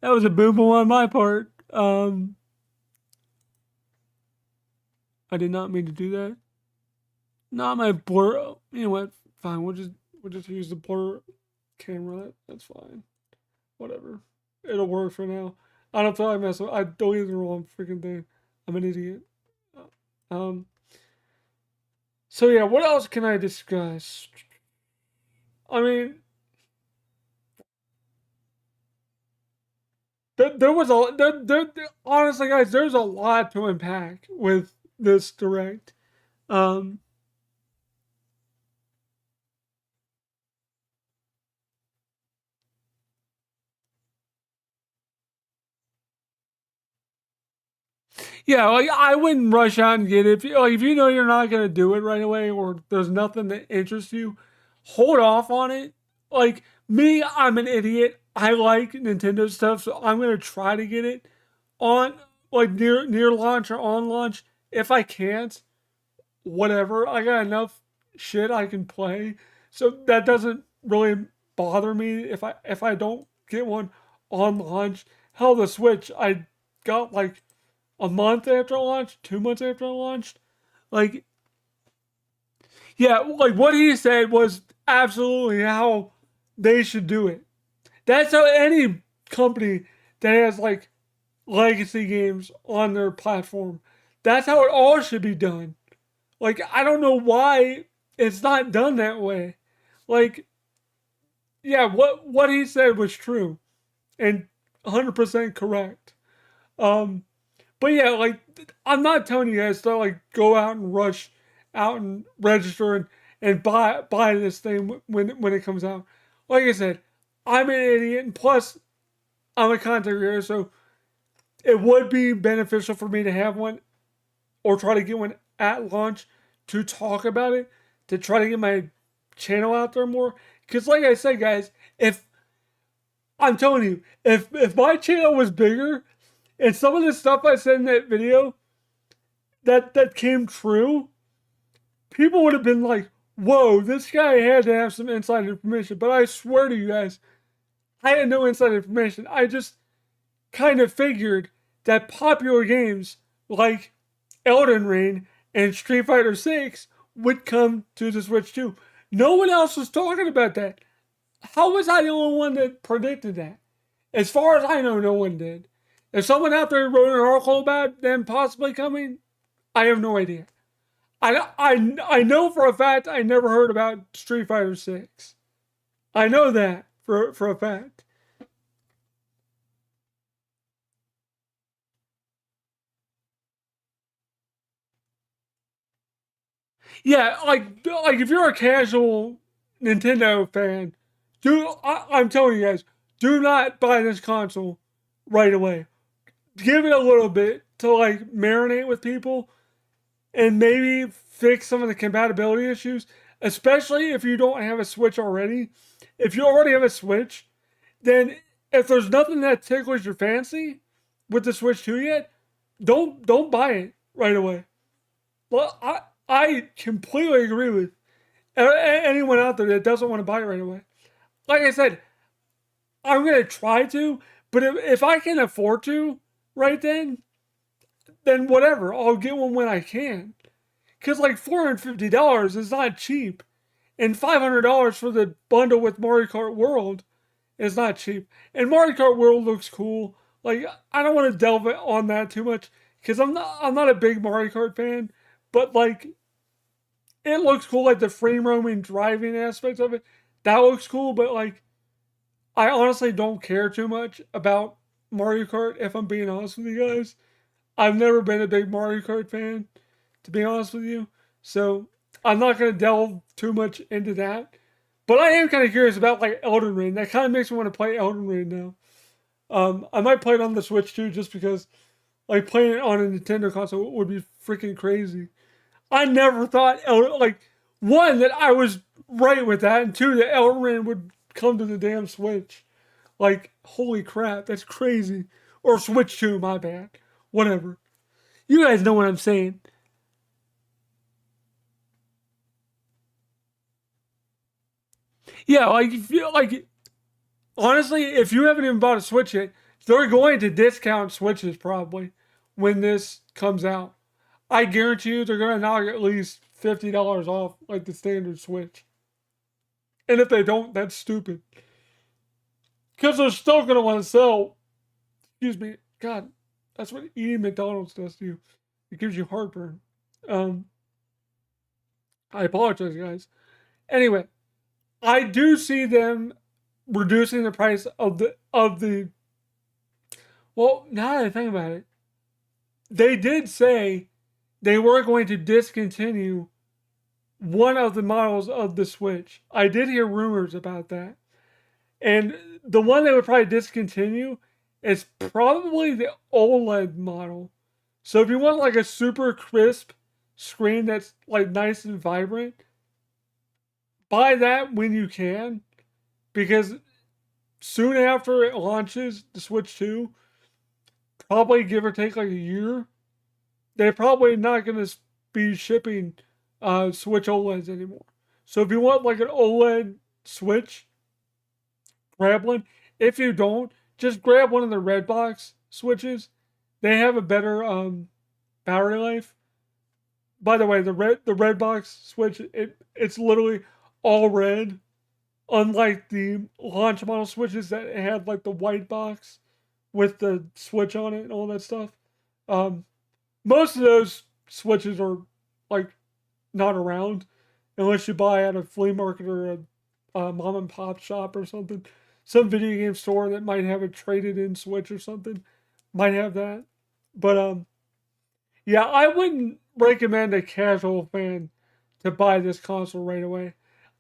a boo boo on my part. I did not mean to do that. Not my blur. You know what? Fine. We'll just use the blur camera. That's fine. Whatever. It'll work for now. I don't feel like messing. I deleted the wrong freaking thing. I'm an idiot. Um. So yeah, what else can I discuss? I mean, there was a honestly, guys, there's a lot to unpack with this direct. Um, yeah, like I wouldn't rush out and get it. If you know you're not gonna do it right away, or there's nothing that interests you, hold off on it. Like me, I'm an idiot. I like Nintendo stuff, so I'm gonna try to get it on like near launch or on launch. If I can't, whatever. I got enough shit I can play, so that doesn't really bother me if I don't get one on launch. Hell, the Switch I got like a month after it launched, 2 months after it launched. Like, yeah, like what he said was absolutely how they should do it. That's how any company that has like legacy games on their platform, that's how it all should be done. Like, I don't know why it's not done that way. Like, yeah, what he said was true and 100% correct. Um, but yeah, like I'm not telling you guys to like go out and rush out and register and buy this thing when it comes out. Like I said, I'm an idiot, and plus I'm a content creator, so it would be beneficial for me to have one or try to get one at launch to talk about it, to try to get my channel out there more. Because like I said, guys, if I'm telling you, if my channel was bigger and some of the stuff I said in that video that came true, people would have been like, whoa, this guy had to have some inside information. But I swear to you guys, I had no inside information. I just kind of figured that popular games like Elden Ring and Street Fighter 6 would come to the Switch too. No one else was talking about that. How was I the only one that predicted that? As far as I know, no one did. If someone out there wrote an article about them possibly coming, I have no idea. I know for a fact I never heard about Street Fighter 6. I know that for a fact. Yeah, like if you're a casual Nintendo fan, I'm telling you guys, do not buy this console right away. Give it a little bit to like marinate with people and maybe fix some of the compatibility issues, especially if you don't have a Switch already. If you already have a Switch, then if there's nothing that tickles your fancy with the Switch 2 yet, don't buy it right away. Well, I completely agree with anyone out there that doesn't want to buy it right away. Like I said, I'm gonna try to, but if I can afford to, right then whatever, I'll get one when I can. Cause like $450 is not cheap, and $500 for the bundle with Mario Kart World is not cheap. And Mario Kart World looks cool. Like I don't want to delve on that too much because I'm not a big Mario Kart fan, but like it looks cool. Like the free roaming driving aspects of it, that looks cool. But like I honestly don't care too much about Mario Kart. If I'm being honest with you guys, I've never been a big Mario Kart fan, to be honest with you. So I'm not gonna delve too much into that. But I am kind of curious about like Elden Ring. That kind of makes me want to play Elden Ring now. I might play it on the Switch too, just because like playing it on a Nintendo console would be freaking crazy. I never thought like one that I was right with that, and two that Elden Ring would come to the damn Switch. Like holy crap, that's crazy. Or Switch 2, my bad. Whatever. You guys know what I'm saying. Yeah, like if you like honestly, if you haven't even bought a Switch yet, they're going to discount Switches probably when this comes out. I guarantee you they're gonna knock at least $50 off like the standard Switch. And if they don't, that's stupid. Because they're still gonna want to sell. Excuse me, God, that's what eating McDonald's does to you. It gives you heartburn. Um, I apologize, guys. Anyway, I do see them reducing the price of the. Well, now that I think about it, they did say they were going to discontinue one of the models of the Switch. I did hear rumors about that. And the one they would probably discontinue is probably the OLED model. So if you want like a super crisp screen that's like nice and vibrant, buy that when you can because soon after it launches, the Switch 2, probably give or take like a year, they're probably not going to be shipping Switch OLEDs anymore. So if you want like an OLED Switch, grab one. If you don't, just grab one of the red box switches. they have a better battery life. By the way, the red box Switch, it's literally all red, unlike the launch model Switches that had like the white box with the Switch on it and all that stuff. Um, Most of those Switches are like not around unless you buy at a flea market or a mom and pop shop or something. Some video game store that might have a traded in Switch or something might have that. But yeah, I wouldn't recommend a casual fan to buy this console right away.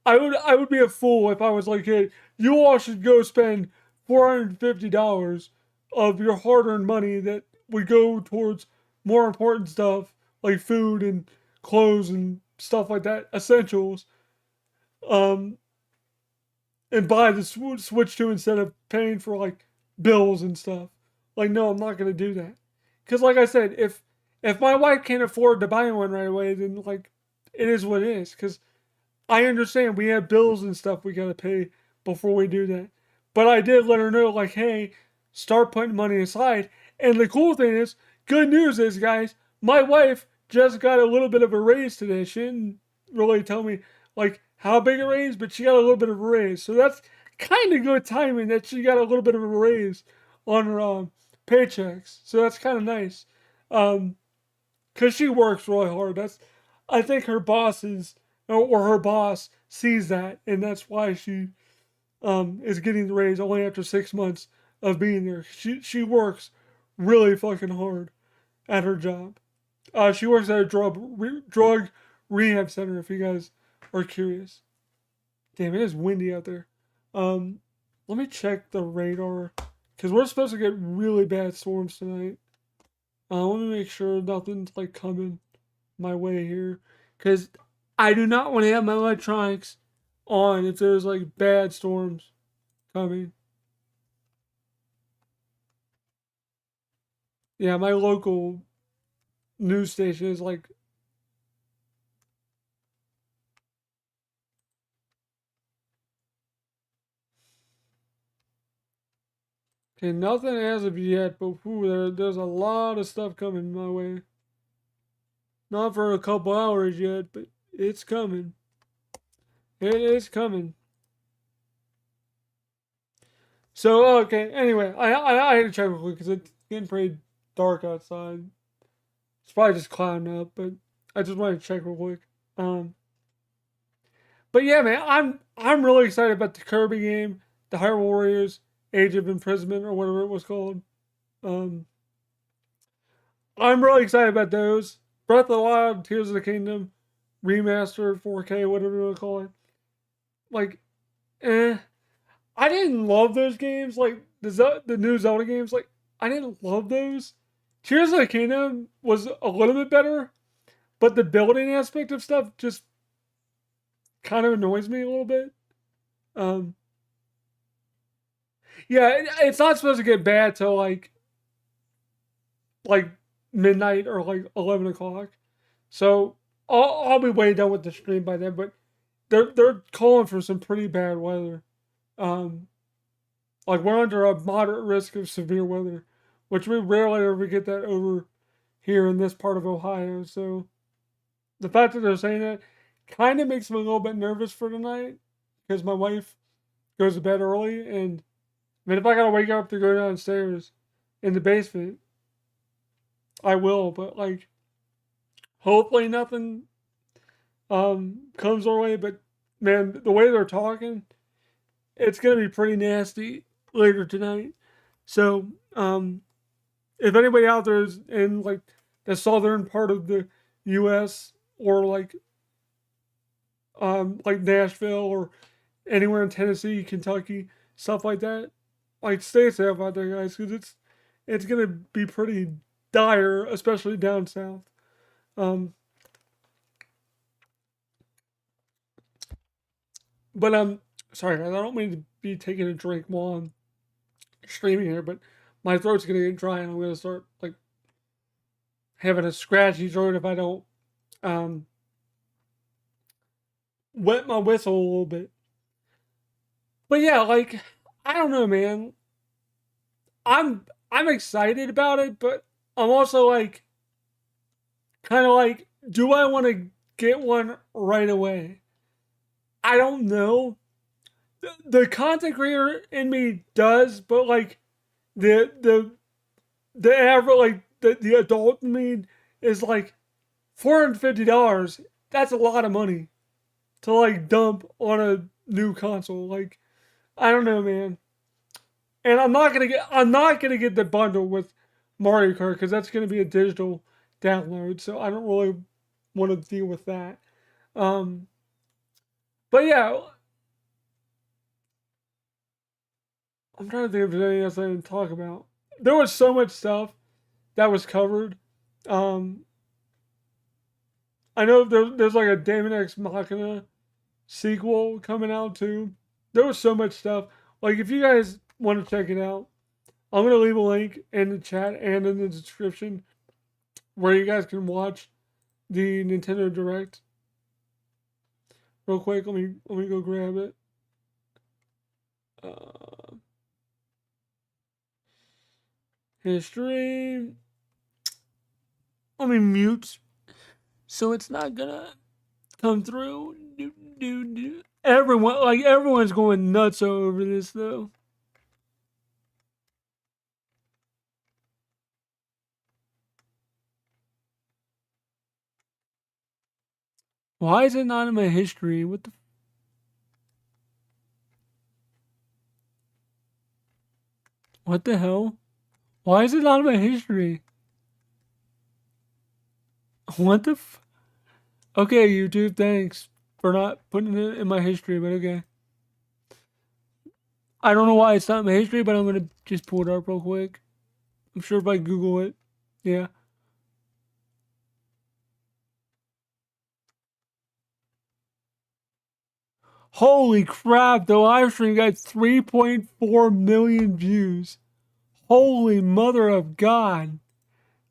I would be a fool if I was like, hey, you all should go spend $450 of your hard-earned money that would go towards more important stuff like food and clothes and stuff like that, essentials, um, and buy the Switch 2 instead of paying for like bills and stuff. Like, no, I'm not gonna do that. Cause like I said, if my wife can't afford to buy one right away, then like it is what it is. Cause I understand we have bills and stuff we gotta pay before we do that. But I did let her know, like, hey, start putting money aside. And the cool thing is, good news is, guys, my wife just got a little bit of a raise today. She didn't really tell me like how big a raise, but she got a little bit of a raise. So that's kind of good timing that she got a little bit of a raise on her paychecks. So that's kind of nice. Um, Cause she works really hard. I think her bosses or her boss sees that, and that's why she is getting the raise only after 6 months of being there. She works really fucking hard at her job. She works at a drug rehab center. If you guys are curious. Damn, it is windy out there. Um, Let me check the radar because we're supposed to get really bad storms tonight. Let me make sure nothing's like coming my way here because I do not want to have my electronics on if there's like bad storms coming. Yeah, my local news station is like, okay, nothing as of yet, but there's a lot of stuff coming my way. Not for a couple hours yet, but it's coming. It is coming. So okay. Anyway, I had to check real quick because it's getting pretty dark outside. It's probably just clouding up, but I just wanted to check real quick. Um, but yeah, man, I'm really excited about the Kirby game, the Hyrule Warriors, Age of Imprisonment, or whatever it was called. Um, I'm really excited about those. Breath of the Wild, Tears of the Kingdom, remastered 4K, whatever you want to call it. Like, eh. I didn't love those games. Like the new Zelda games, like I didn't love those. Tears of the Kingdom was a little bit better, but the building aspect of stuff just kind of annoys me a little bit. Um, yeah, it's not supposed to get bad till like midnight or like 11 o'clock. So I'll be way done with the stream by then. But they're calling for some pretty bad weather. Um, like we're under a moderate risk of severe weather, which we rarely ever get that over here in this part of Ohio. So the fact that they're saying that kind of makes me a little bit nervous for tonight because my wife goes to bed early, and I mean if I gotta wake up to go downstairs in the basement, I will. But like hopefully nothing comes our way. But man, the way they're talking, it's gonna be pretty nasty later tonight. So if anybody out there is in like the southern part of the U.S. or like Nashville or anywhere in Tennessee, Kentucky, stuff like that, like stay safe out there, guys, because it's gonna be pretty dire, especially down south. Um, but sorry, I don't mean to be taking a drink while I'm streaming here, but my throat's gonna get dry and I'm gonna start like having a scratchy throat if I don't um wet my whistle a little bit. But yeah, I don't know, man. I'm excited about it, but I'm also like, kind of like, do I want to get one right away? I don't know. The content creator in me does, but like the the the average, like the adult in me is like $450. That's a lot of money to like dump on a new console. Like, I don't know, man. And I'm not gonna get the bundle with Mario Kart because that's gonna be a digital download. So I don't really want to deal with that. Um, but yeah, I'm trying to think if there's anything else I didn't talk about. There was so much stuff that was covered. Um, I know there's like a Daemon X Machina sequel coming out too. There was so much stuff. Like, if you guys want to check it out, I'm gonna leave a link in the chat and in the description where you guys can watch the Nintendo Direct. Real quick, let me go grab it. Uh, History. Let me mute so it's not gonna come through. Everyone's going nuts over this though. Why is it not in my history? What the hell? Why is it not in my history? What the Okay, YouTube, thanks for not putting it in my history, but okay. I don't know why it's not in my history, but I'm gonna just pull it up real quick. I'm sure if I Google it, yeah. Holy crap, the live stream got 3.4 million views. Holy mother of God.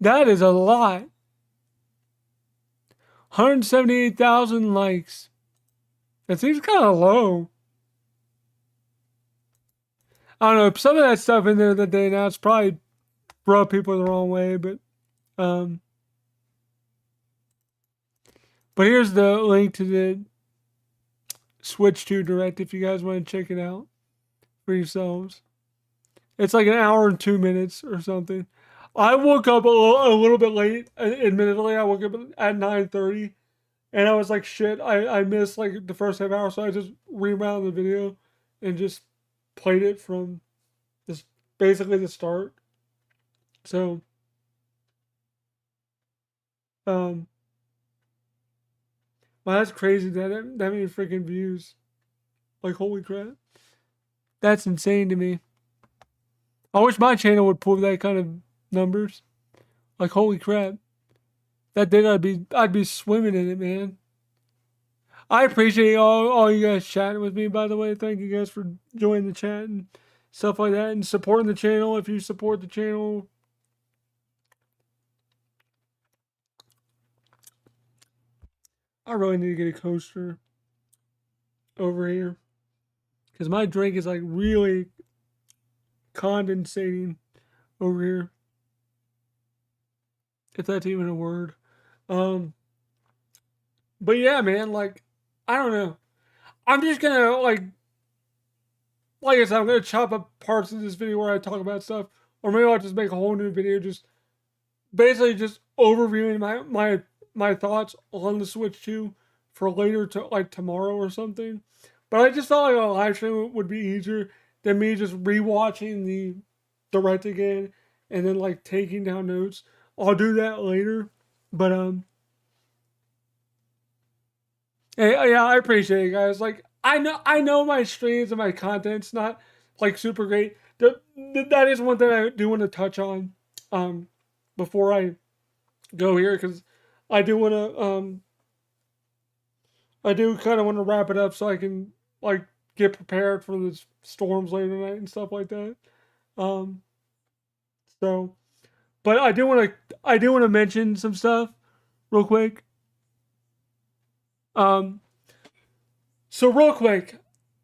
That is a lot. 178,000 likes. That seems kind of low. I don't know. Some of that stuff in there that they announced probably rubbed people the wrong way, um, but here's the link to the Switch 2 Direct if you guys want to check it out for yourselves. It's like an hour and 2 minutes or something. I woke up a little bit late, admittedly. I woke up at 9:30, and I was like, shit, I missed like the first half hour, so I just rewound the video and just played it from this basically the start. So, um, wow, that's crazy that many freaking views. Like, holy crap. That's insane to me. I wish my channel would pull that kind of numbers. Like, holy crap. That did I'd be swimming in it, man. I appreciate all you guys chatting with me, by the way. Thank you guys for joining the chat and stuff like that and supporting the channel if you support the channel. I really need to get a coaster over here because my drink is like really condensating over here, if that's even a word. But yeah, man, like, I don't know. I'm just gonna like I said, I'm gonna chop up parts of this video where I talk about stuff, or maybe I'll just make a whole new video, just basically just overviewing my thoughts on the Switch 2 for later, to like tomorrow or something. But I just felt like a live stream would be easier than me just rewatching the Direct again and then like taking down notes. I'll do that later, but hey, yeah, I appreciate it, guys. Like, I know my streams and my content's not like super great. That is one thing I do want to touch on, before I go here, because I do want to I do kind of want to wrap it up so I can like get prepared for the storms later tonight and stuff like that. Um, so, but I do want to mention some stuff real quick. Um, so real quick,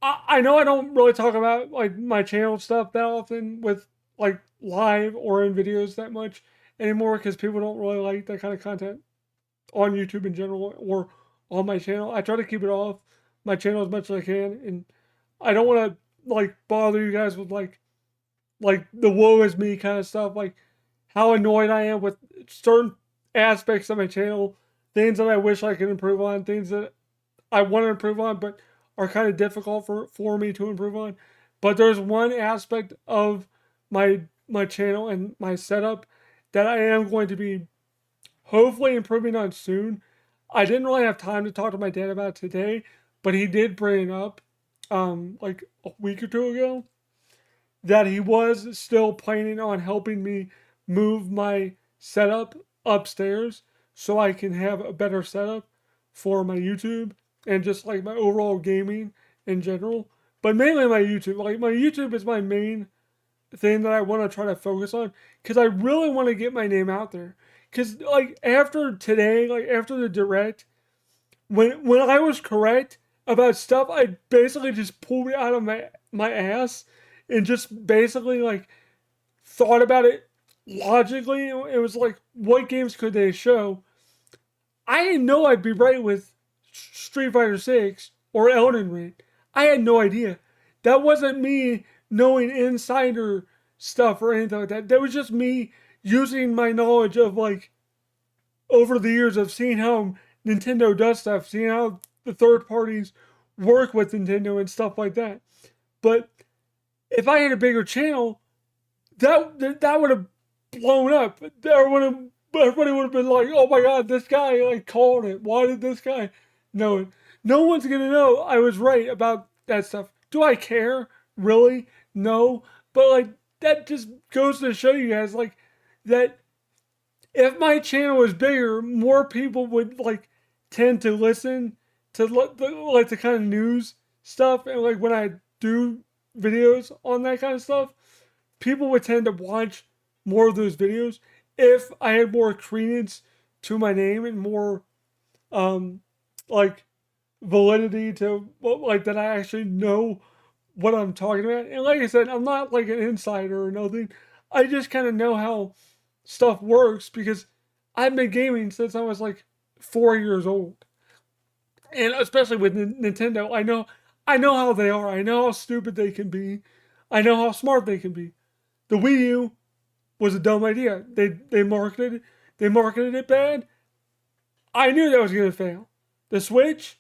I know I don't really talk about like my channel stuff that often with like live or in videos that much, anymore because people don't really like that kind of content on YouTube in general or on my channel. I try to keep it off my channel as much as I can, and I don't want to like bother you guys with like the woe is me kind of stuff, like how annoyed I am with certain aspects of my channel, things that I wish I could improve on, things that I want to improve on, but are kind of difficult for me to improve on. But there's one aspect of my channel and my setup that I am going to be hopefully improving on soon. I didn't really have time to talk to my dad about it today, but he did bring it up like a week or two ago that he was still planning on helping me move my setup upstairs so I can have a better setup for my YouTube and just like my overall gaming in general. But mainly my YouTube. Like my YouTube is my main thing that I want to try to focus on because I really want to get my name out there. Because like after today, like after the direct, when I was correct about stuff, I basically just pulled it out of my ass and just basically like thought about it logically. It was like, what games could they show? I didn't know I'd be right with Street Fighter 6 or Elden Ring. I had no idea. That wasn't me knowing insider stuff or anything like that. That was just me using my knowledge of like over the years of seeing how Nintendo does stuff, seeing how the third parties work with Nintendo and stuff like that. But if I had a bigger channel, that would have blown up. Everybody would have been like, "Oh my God, this guy like called it. Why did this guy know it?" No one's gonna know I was right about that stuff. Do I care? Really? No. But like that just goes to show you guys like that if my channel was bigger, more people would like tend to listen to like the kind of news stuff, and like when I do videos on that kind of stuff, people would tend to watch more of those videos if I had more credence to my name and more um like validity to like that I actually know what I'm talking about. And like I said, I'm not like an insider or nothing. I just kind of know how stuff works because I've been gaming since I was like 4 years old. And especially with Nintendo, I know how they are. I know how stupid they can be. I know how smart they can be. The Wii U was a dumb idea. They marketed it bad. I knew that was gonna fail. The Switch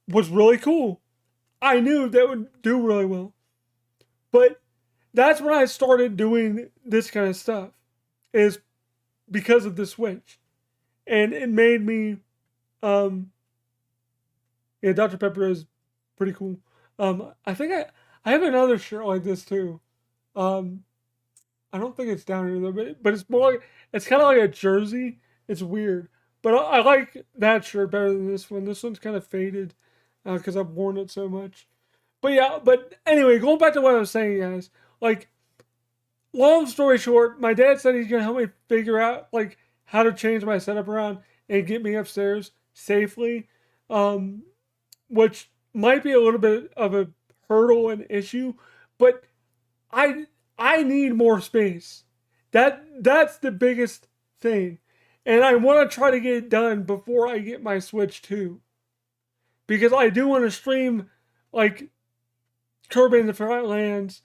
was really cool. I knew that would do really well. But that's when I started doing this kind of stuff. Is because of the Switch. And it made me um yeah, Dr. Pepper is pretty cool. I think I have another shirt like this too. Um I don't think it's down here though, but it's more like it's kind of like a jersey. It's weird, but I like that shirt better than this one. This one's kind of faded because I've worn it so much. But yeah, but anyway, going back to what I was saying, guys. Like, long story short, my dad said he's gonna help me figure out like how to change my setup around and get me upstairs safely, um, which might be a little bit of a hurdle and issue, but I I need more space. That's the biggest thing. And I want to try to get it done before I get my Switch 2. Because I do want to stream like Kirby in the Forgotten Lands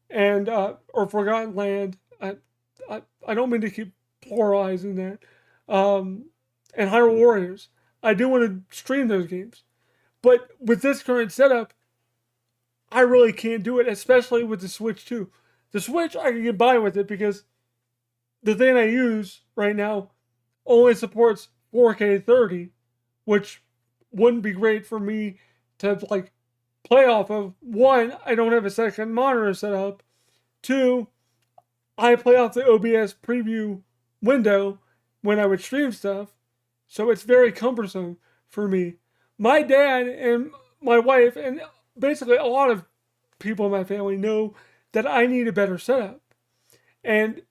and or Forgotten Land. I don't mean to keep pluralizing that. Um and Hyrule Warriors. I do want to stream those games. But with this current setup, I really can't do it, especially with the Switch 2. The Switch, I can get by with it because the thing I use right now only supports 4K 30, which wouldn't be great for me to like play off of. One, I don't have a second monitor set up. Two, I play off the OBS preview window when I would stream stuff, so it's very cumbersome for me. My dad and my wife and basically a lot of people in my family know that I need a better setup. And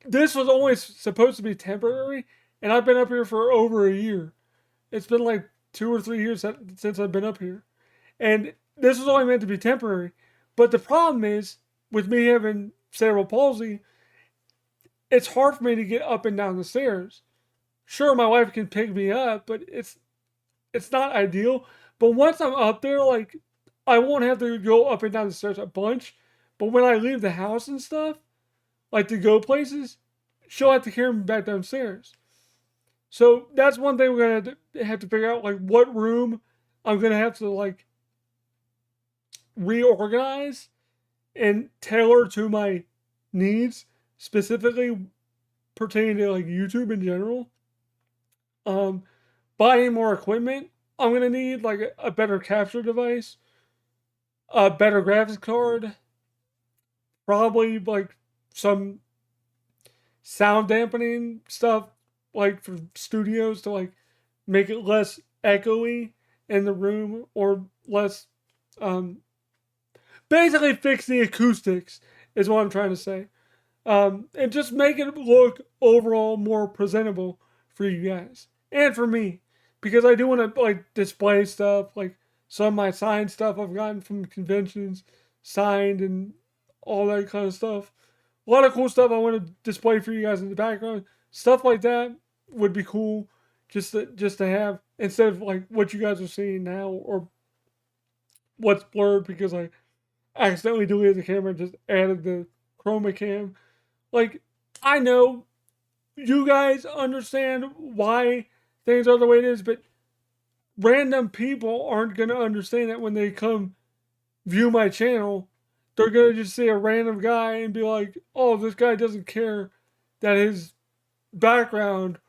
this was only supposed to be temporary, and I've been up here for over a year. It's been like 2 or 3 years since I've been up here. And this was only meant to be temporary. But the problem is, with me having cerebral palsy, it's hard for me to get up and down the stairs. Sure, my wife can pick me up, but it's not ideal. But once I'm up there, like I won't have to go up and down the stairs a bunch. But when I leave the house and stuff, like to go places, she'll have to carry me back downstairs. So that's one thing we're gonna have to figure out, like what room I'm gonna have to like reorganize and tailor to my needs, specifically pertaining to like YouTube in general. Um, Buying more equipment, I'm gonna need like a better capture device, a better graphics card, probably like some sound dampening stuff, like for studios to like make it less echoey in the room or less. Um, Basically, fix the acoustics is what I'm trying to say, and just make it look overall more presentable for you guys and for me, because I do want to like display stuff, like some of my signed stuff I've gotten from conventions, signed and all that kind of stuff. A lot of cool stuff I want to display for you guys in the background. Stuff like that would be cool, just to have instead of like what you guys are seeing now or what's blurred because I accidentally deleted the camera and just added the chroma cam. Like, I know you guys understand why things are the way it is, but random people aren't going to understand that when they come view my channel. They're going to just see a random guy and be like, oh, this guy doesn't care that his background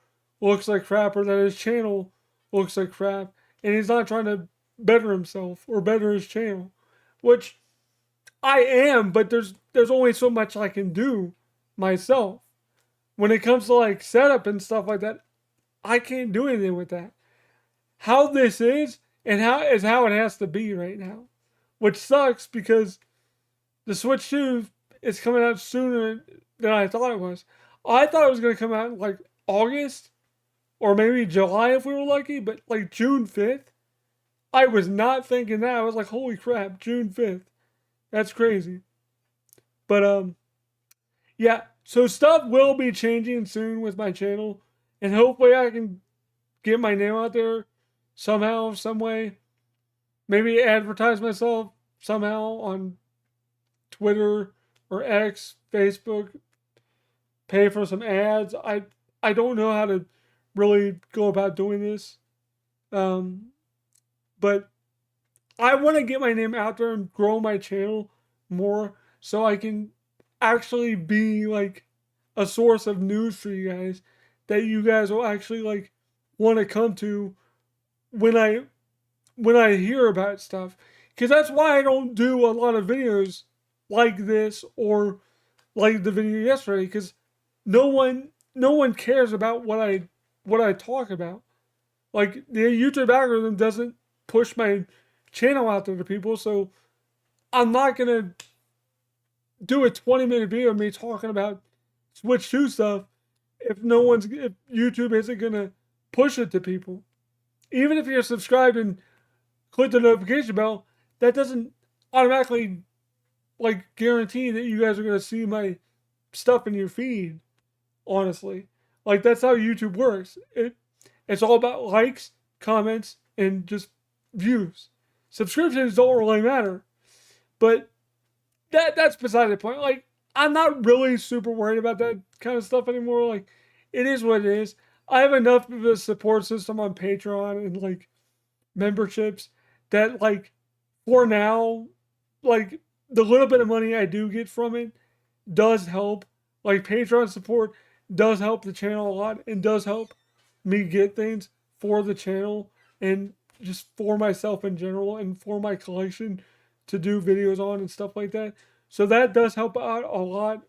looks like crap or that his channel looks like crap. And he's not trying to better himself or better his channel, which I am, but there's only so much I can do myself. When it comes to like setup and stuff like that, I can't do anything with that. How this is and how it has to be right now, which sucks because the Switch 2 is coming out sooner than I thought it was. I thought it was going to come out in like August or maybe July if we were lucky, but like June 5th. I was not thinking that. I was like, holy crap, June 5th. That's crazy. But yeah, so stuff will be changing soon with my channel, and hopefully I can get my name out there somehow, some way. Maybe advertise myself somehow on Twitter or X, Facebook, pay for some ads. I don't know how to really go about doing this. Um, but I want to get my name out there and grow my channel more so I can actually be like a source of news for you guys that you guys will actually like want to come to when I hear about stuff, because that's why I don't do a lot of videos like this or like the video yesterday, because no one cares about what I talk about. Like the YouTube algorithm doesn't push my channel out there to people, so I'm not gonna do a 20-minute video of me talking about Switch 2 stuff if YouTube isn't gonna push it to people. Even if you're subscribed and click the notification bell, that doesn't automatically like guarantee that you guys are gonna see my stuff in your feed. Honestly, like that's how YouTube works. It's all about likes, comments, and just views. Subscriptions don't really matter, but that's beside the point. Like I'm not really super worried about that kind of stuff anymore. Like it is what it is. I have enough of a support system on Patreon and like memberships that like for now, like the little bit of money I do get from it does help. Like Patreon support does help the channel a lot and does help me get things for the channel and just for myself in general and for my collection to do videos on and stuff like that. So that does help out a lot,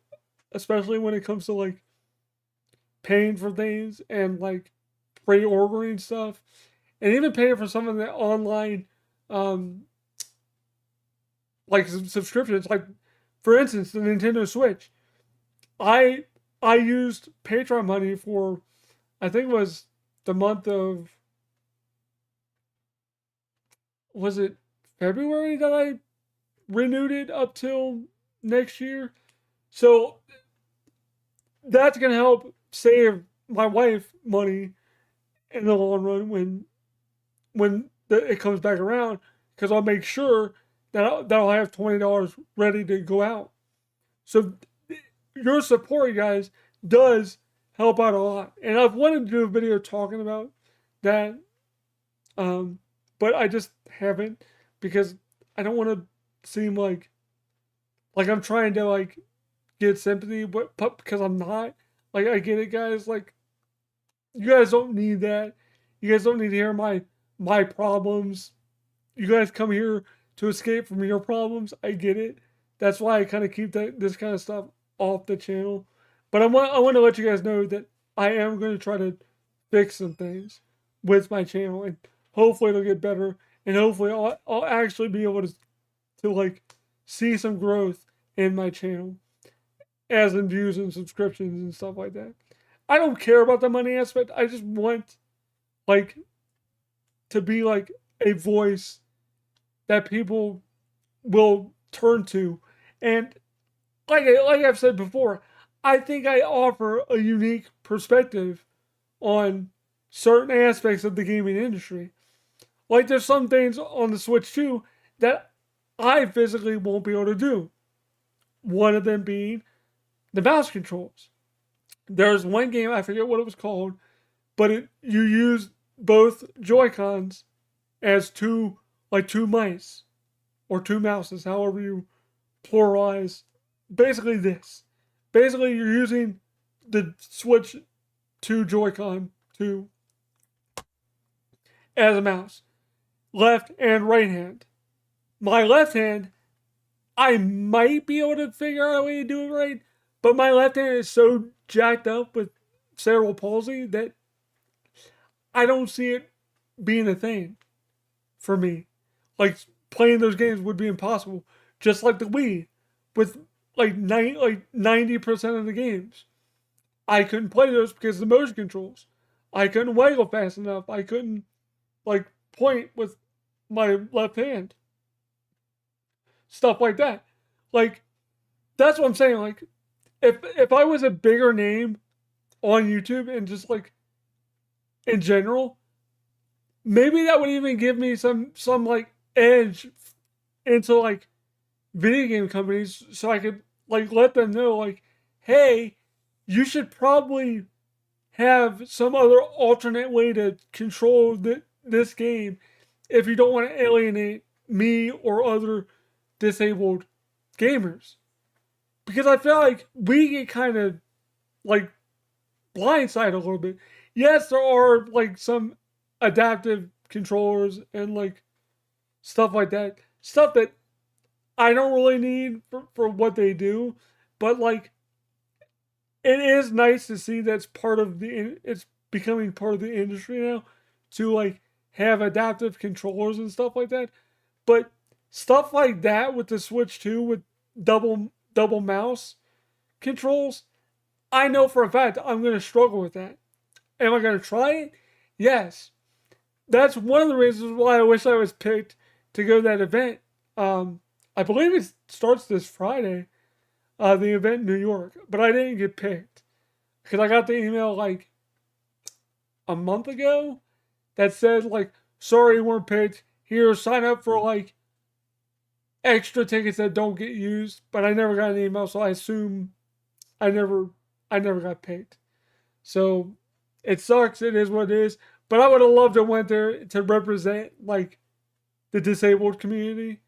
especially when it comes to like paying for things and like pre-ordering stuff and even paying for some of the online um like subscriptions. Like for instance, the Nintendo Switch. I I used Patreon money for, I think it was the month of, was it February that I renewed it up till next year. So that's gonna help save my wife money in the long run when it comes back around, because I'll make sure that I'll have $20 ready to go out. So your support, guys, does help out a lot. And I've wanted to do a video talking about that, um, but I just haven't, because I don't want to seem like I'm trying to like get sympathy, but because I'm not. Like, I get it, guys. Like, you guys don't need that. You guys don't need to hear my problems. You guys come here to escape from your problems. I get it. That's why I kind of keep this kind of stuff off the channel. But I want to let you guys know that I am going to try to fix some things with my channel, and hopefully it'll get better, and hopefully I'll actually be able to like see some growth in my channel, as in views and subscriptions and stuff like that. I don't care about the money aspect. I just want like to be like a voice that people will turn to. And like I've said before, I think I offer a unique perspective on certain aspects of the gaming industry. Like, there's some things on the Switch 2 that I physically won't be able to do. One of them being the mouse controls. There's one game, I forget what it was called, but you use both Joy-Cons as two mice or two mouses, however you pluralize. Basically this. Basically, you're using the Switch 2 Joy-Con 2 as a mouse. Left and right hand. My left hand, I might be able to figure out a way to do it right, but my left hand is so jacked up with cerebral palsy that I don't see it being a thing for me. Like, playing those games would be impossible. Just like the Wii, with like 90% of the games, I couldn't play those because of the motion controls. I couldn't wiggle fast enough. I couldn't like point with my left hand. Stuff like that. Like, that's what I'm saying. Like, if I was a bigger name on YouTube and just like in general, maybe that would even give me some like edge into like video game companies, so I could like let them know like, hey, you should probably have some other alternate way to control this game if you don't want to alienate me or other disabled gamers. Because I feel like we get kind of like blindsided a little bit. Yes, there are like some adaptive controllers and like stuff like that. Stuff that I don't really need for what they do. But like, it is nice to see that's part of it's becoming part of the industry now, to like have adaptive controllers and stuff like that. But stuff like that with the Switch 2 with double mouse controls, I know for a fact I'm going to struggle with that. Am I going to try it? Yes. That's one of the reasons why I wish I was picked to go to that event. I believe it starts this Friday, the event in New York, but I didn't get picked because I got the email like a month ago that said like, sorry you weren't picked. Here, sign up for like extra tickets that don't get used. But I never got an email, so I assume I never got picked. So it sucks. It is what it is. But I would have loved to went there to represent like the disabled community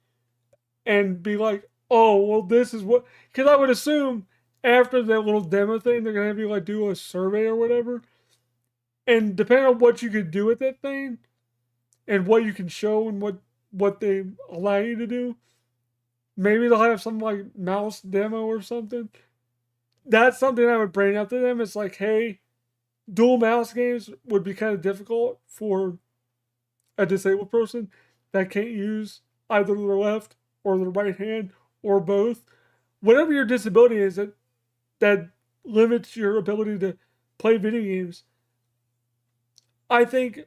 and be like, oh, well, this is what, because I would assume after that little demo thing, they're gonna have you like do a survey or whatever, and depending on what you could do with that thing and what you can show and what they allow you to do, maybe they'll have some like mouse demo or something. That's something I would bring up to them. It's like, hey, dual mouse games would be kind of difficult for a disabled person that can't use either their left or their right hand or both. Whatever your disability is that limits your ability to play video games, I think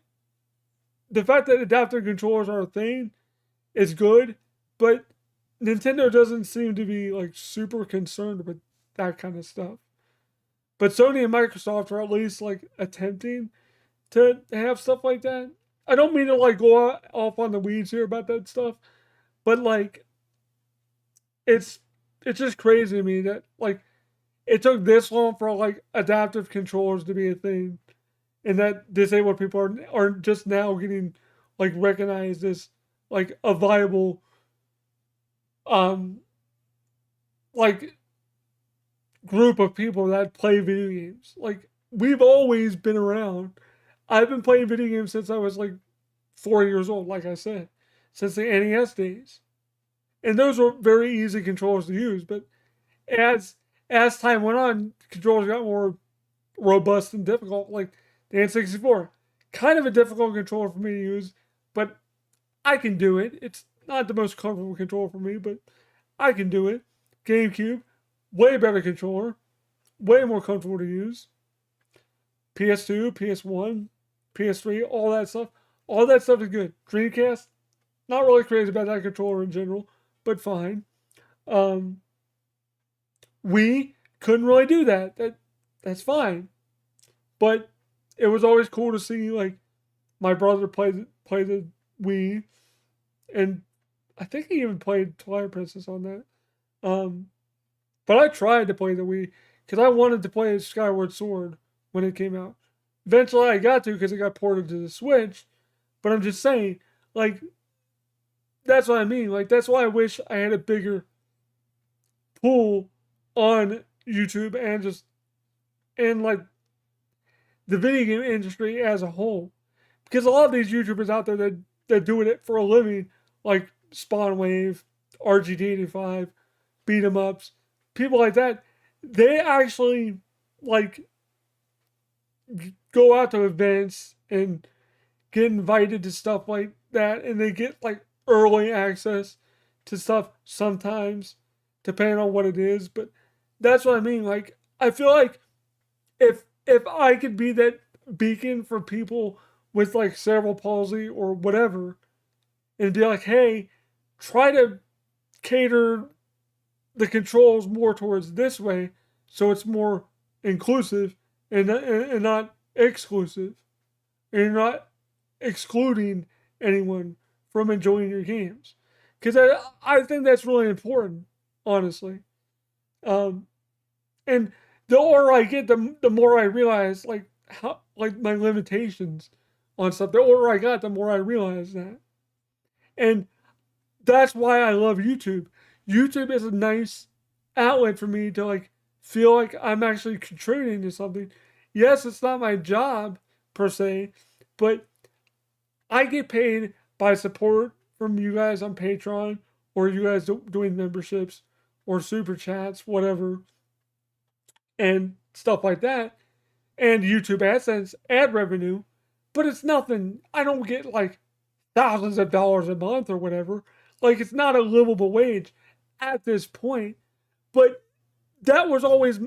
the fact that adaptive controllers are a thing is good, but Nintendo doesn't seem to be like super concerned with that kind of stuff. But Sony and Microsoft are at least like attempting to have stuff like that. I don't mean to like go off on the weeds here about that stuff, but like it's it's just crazy to me that like it took this long for like adaptive controllers to be a thing, and that disabled people are just now getting like recognized as like a viable um like group of people that play video games. Like we've always been around. I've been playing video games since I was like 4 years old, like I said, since the NES days. And those were very easy controllers to use. But as as time went on, controllers got more robust and difficult. Like the N64, kind of a difficult controller for me to use, but I can do it. It's not the most comfortable controller for me, but I can do it. GameCube, way better controller, way more comfortable to use. PS2, PS1, PS3, all that stuff is good. Dreamcast, not really crazy about that controller in general, but fine. Um, we couldn't really do that. That's fine. But it was always cool to see like my brother play the Wii, and I think he even played Twilight Princess on that. Um, but I tried to play the Wii because I wanted to play Skyward Sword when it came out. Eventually, I got to because it got ported to the Switch. But I'm just saying, like that's what I mean. Like that's why I wish I had a bigger pool on YouTube and just and like the video game industry as a whole. Because a lot of these YouTubers out there that doing it for a living, like Spawnwave, RGT85, beat 'em ups, people like that, they actually like go out to events and get invited to stuff like that, and they get like early access to stuff sometimes, depending on what it is. But that's what I mean. Like I feel like if I could be that beacon for people with like cerebral palsy or whatever, and be like, hey, try to cater the controls more towards this way, so it's more inclusive and not exclusive, and you're not excluding anyone from enjoying your games. Because I think that's really important, honestly. Um, and the older I get, the more I realize like how like my limitations on stuff. The older I got, the more I realized that, and that's why I love YouTube. YouTube is a nice outlet for me to like feel like I'm actually contributing to something. Yes, it's not my job per se, but I get paid by support from you guys on Patreon or you guys doing memberships or super chats, whatever, and stuff like that, and YouTube AdSense ad revenue. But it's nothing. I don't get like thousands of dollars a month or whatever. Like it's not a livable wage at this point. But that was always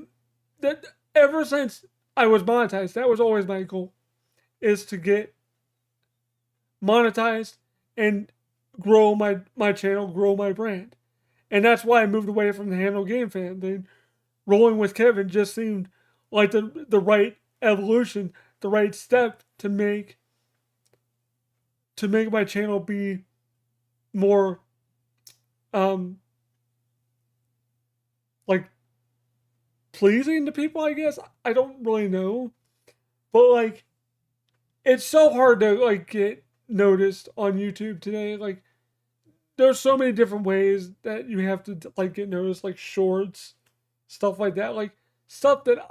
that ever since I was monetized, that was always my goal is to get monetized and grow my channel, grow my brand. And that's why I moved away from the Handle Game Fan thing. Rolling with Kevin just seemed like the right evolution, the right step to make my channel be more um like pleasing to people, I guess. I don't really know. But like it's so hard to like get noticed on YouTube today. Like there's so many different ways that you have to like get noticed, like shorts, stuff like that. Like stuff that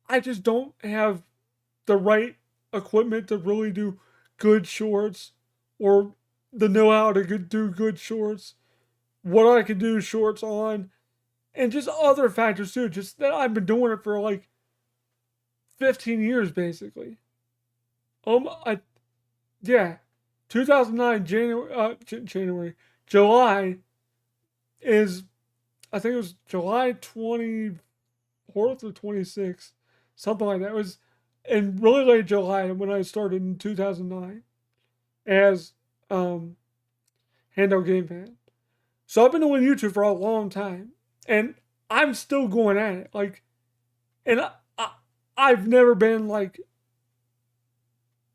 I just don't have the right equipment to really do good shorts or the know how to do good shorts, what I can do shorts on, and just other factors too. Just that I've been doing it for like 15 years basically. I yeah, 2009 January January July is I think it was July 24th or 26th, something like that. It was in really late July when I started in 2009 as um Handheld Game Fan. So I've been doing YouTube for a long time, and I'm still going at it. Like, and I've never been like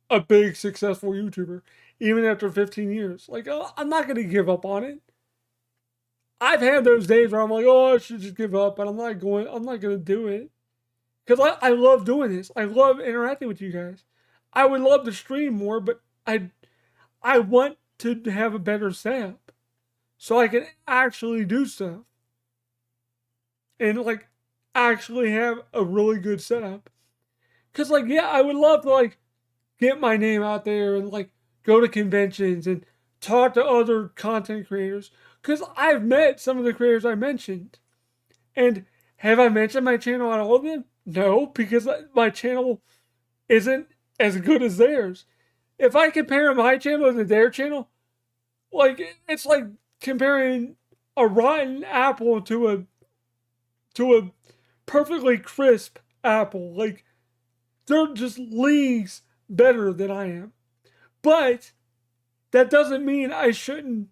a big successful YouTuber, even after 15 years. Like, I'm not gonna give up on it. I've had those days where I'm like, oh, I should just give up, but I'm not gonna do it. Because I love doing this. I love interacting with you guys. I would love to stream more, but I want to have a better setup so I can actually do stuff and like actually have a really good setup. Cause like yeah, I would love to like get my name out there and like go to conventions and talk to other content creators. Cause I've met some of the creators I mentioned, and have I mentioned my channel on all of them? No, because my channel isn't as good as theirs. If I compare my channel to their channel, like it's like comparing a rotten apple to a perfectly crisp apple. Like they're just leagues better than I am. But that doesn't mean I shouldn't